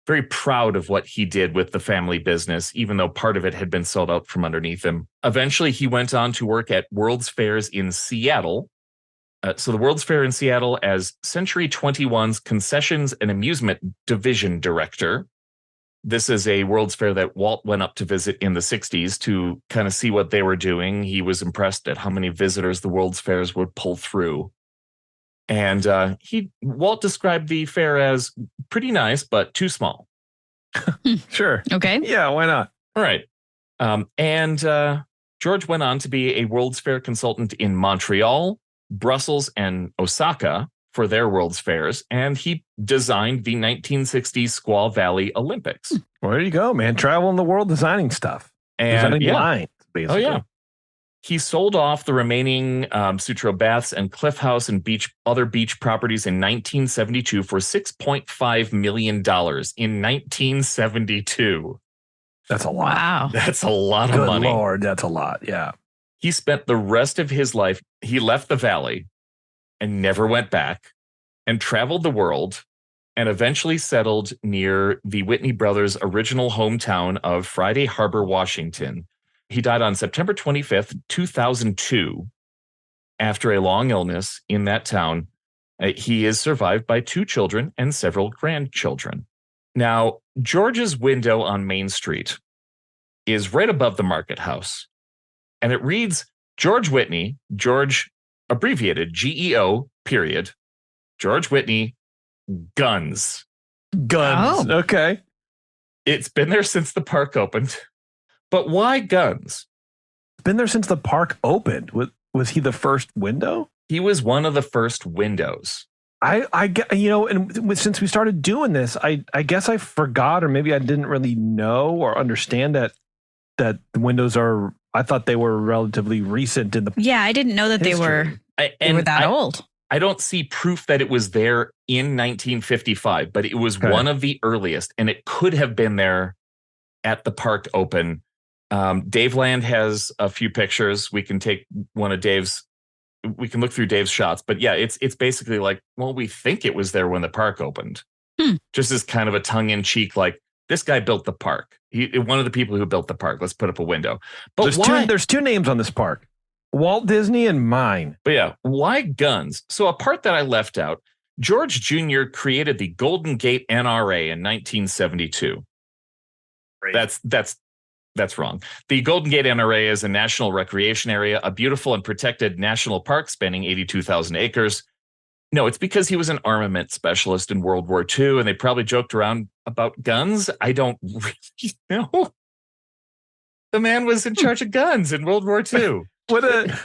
Speaker 3: very proud of what he did with the family business, even though part of it had been sold out from underneath him. Eventually, he went on to work at World's Fairs in Seattle. So the World's Fair in Seattle as Century 21's Concessions and Amusement Division Director. This is a World's Fair that Walt went up to visit in the 60s to kind of see what they were doing. He was impressed at how many visitors the World's Fairs would pull through. And Walt described the fair as pretty nice, but too small.
Speaker 2: Sure.
Speaker 4: Okay.
Speaker 2: Yeah, why not?
Speaker 3: All right. And George went on to be a World's Fair consultant in Montreal, Brussels, and Osaka for their World's Fairs, and he designed the 1960 Squaw Valley Olympics.
Speaker 2: Well, there you go, man. Traveling the world designing stuff.
Speaker 3: And
Speaker 2: designing lines, basically.
Speaker 3: Oh, yeah. He sold off the remaining Sutro Baths and Cliff House and other beach properties in 1972 for $6.5 million in 1972.
Speaker 2: That's a lot.
Speaker 4: Wow.
Speaker 3: That's a lot of
Speaker 2: Good
Speaker 3: money.
Speaker 2: Lord, that's a lot. Yeah.
Speaker 3: He spent the rest of his life, he left the valley and never went back and traveled the world and eventually settled near the Whitney brothers' original hometown of Friday Harbor, Washington. He died on September 25th, 2002, after a long illness in that town. He is survived by 2 children and several grandchildren. Now, George's window on Main Street is right above the market house, and it reads George Whitney, George abbreviated GEO, period, George Whitney, Guns.
Speaker 2: Guns.
Speaker 4: Oh.
Speaker 2: Okay.
Speaker 3: It's been there since the park opened. But why Guns?
Speaker 2: Been there since the park opened. Was he the first window?
Speaker 3: He was one of the first windows.
Speaker 2: I and since we started doing this, I guess I forgot, or maybe I didn't really know or understand that the windows are. I thought they were relatively recent in the.
Speaker 4: Yeah, I didn't know that they were that old.
Speaker 3: I don't see proof that it was there in 1955, but it was one of the earliest, and it could have been there at the park open. Dave Land has a few pictures. We can take one of Dave's. We can look through Dave's shots, but yeah, it's basically like, well, we think it was there when the park opened. Just as kind of a tongue-in-cheek, like, this guy built the park. One of the people who built the park. Let's put up a window. But
Speaker 2: there's 2 names on this park, Walt Disney and mine.
Speaker 3: But yeah, why Guns? So a part that I left out, George Jr. created the Golden Gate NRA in 1972. Great. That's wrong. The Golden Gate NRA is a national recreation area, a beautiful and protected national park spanning 82,000 acres. No, it's because he was an armament specialist in World War II, and they probably joked around about guns. I don't really know. The man was in charge of guns in World War II.
Speaker 2: What a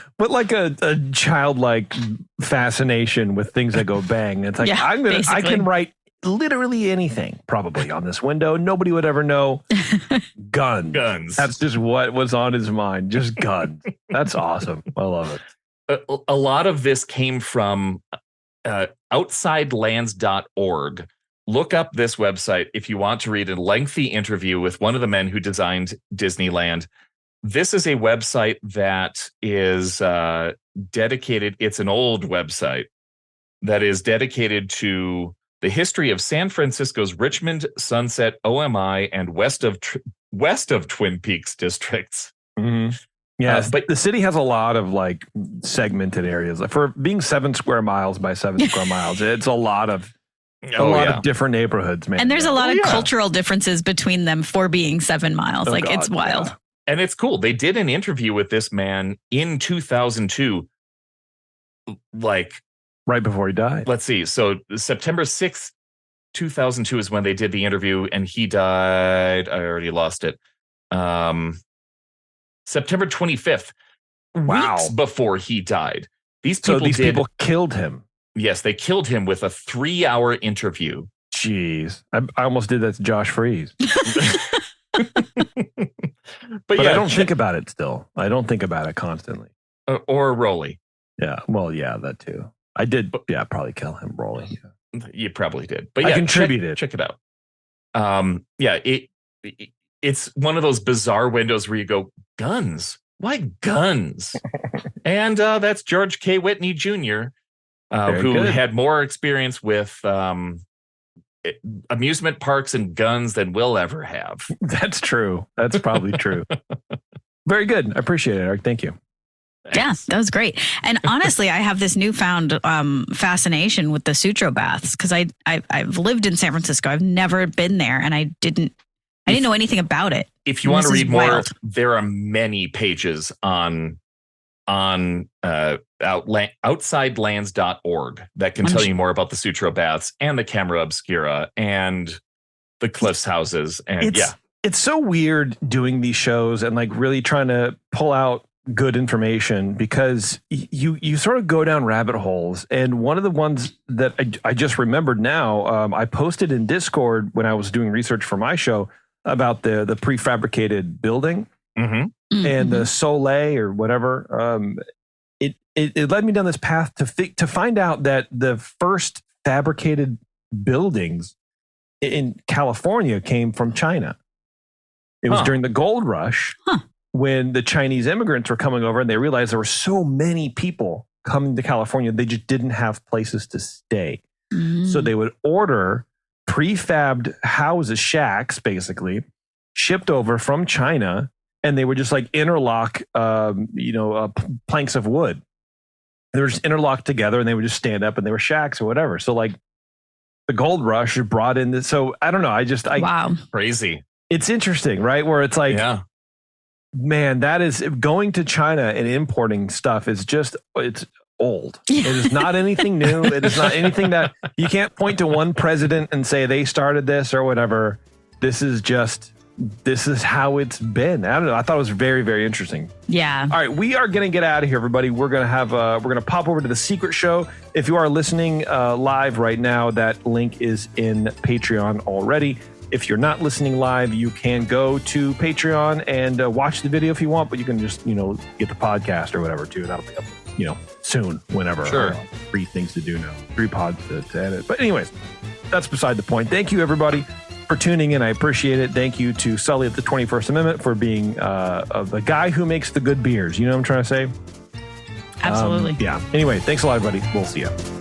Speaker 2: childlike fascination with things that go bang. It's like, I can write literally anything probably on this window. Nobody would ever know. Guns. That's just what was on his mind. Just guns. That's awesome. I love
Speaker 3: it. A lot of this came from outsidelands.org. Look up this website if you want to read a lengthy interview with one of the men who designed Disneyland. This is a website that is dedicated. It's an old website that is dedicated to the history of San Francisco's Richmond, Sunset, OMI, and west of Twin Peaks districts.
Speaker 2: Mm-hmm. Yeah, but the city has a lot of like segmented areas. For being 7 square miles by 7 square miles, it's a lot of different neighborhoods, man.
Speaker 4: And there's a lot of cultural differences between them for being 7 miles. It's wild.
Speaker 2: Yeah.
Speaker 3: And it's cool. They did an interview with this man in 2002, like
Speaker 2: right before he died.
Speaker 3: Let's see. So September 6th, 2002 is when they did the interview, and he died. I already lost it. September 25th, weeks before he died. These people
Speaker 2: killed him.
Speaker 3: Yes, they killed him with a 3-hour interview.
Speaker 2: Jeez. I almost did that to Josh Freese. But
Speaker 3: yeah,
Speaker 2: I don't think about it still. I don't think about it constantly.
Speaker 3: Or Rolly.
Speaker 2: Yeah. Well, yeah, that too. I did. Yeah, probably kill him, Rolly. Yeah.
Speaker 3: You probably did. But yeah,
Speaker 2: I contributed.
Speaker 3: Check it out. It's one of those bizarre windows where you go, guns? Why guns? And that's George K. Whitney Jr., who had more experience with amusement parks and guns than we'll ever have.
Speaker 2: That's true. That's probably true. Very good. I appreciate it, Eric. Thank you.
Speaker 4: Yeah, that was great. And honestly, I have this newfound fascination with the Sutro baths because I've lived in San Francisco. I've never been there, and I didn't know anything about it.
Speaker 3: If you want to read more, there are many pages on outsidelands.org that can tell you more about the Sutro baths and the Camera Obscura and the Cliffs houses. And
Speaker 2: it's so weird doing these shows and like really trying to pull out good information because you sort of go down rabbit holes. And one of the ones that I just remembered now, I posted in Discord when I was doing research for my show about the prefabricated building and the Soleil or whatever. It led me down this path to find out that the first fabricated buildings in California came from China. It was during the gold rush when the Chinese immigrants were coming over and they realized there were so many people coming to California, they just didn't have places to stay. So they would order prefabbed houses, shacks, basically, shipped over from China, and they would just like interlock, planks of wood. They were just interlocked together, and they would just stand up, and they were shacks or whatever. So like the gold rush brought in this. So I don't know.
Speaker 4: Wow,
Speaker 3: crazy.
Speaker 2: It's interesting, right? Where it's like, man, that is going to China and importing stuff is just, it's old. It is not anything new. It is not anything that you can't point to one president and say they started this or whatever. This is how it's been. I don't know. I thought it was very, very interesting.
Speaker 4: Yeah. All
Speaker 2: right. We are going to get out of here, everybody. We're going to pop over to the secret show. If you are listening live right now, that link is in Patreon already. If you're not listening live, you can go to Patreon and watch the video if you want, but you can just, get the podcast or whatever too. That'll be up, soon, whenever.
Speaker 3: Sure.
Speaker 2: 3 things to do now. 3 pods to edit. But anyways, that's beside the point. Thank you, everybody, for tuning in. I appreciate it. Thank you to Sully at the 21st Amendment for being the guy who makes the good beers. You know what I'm trying to say?
Speaker 4: Absolutely.
Speaker 2: Yeah. Anyway, thanks a lot, everybody. We'll see you.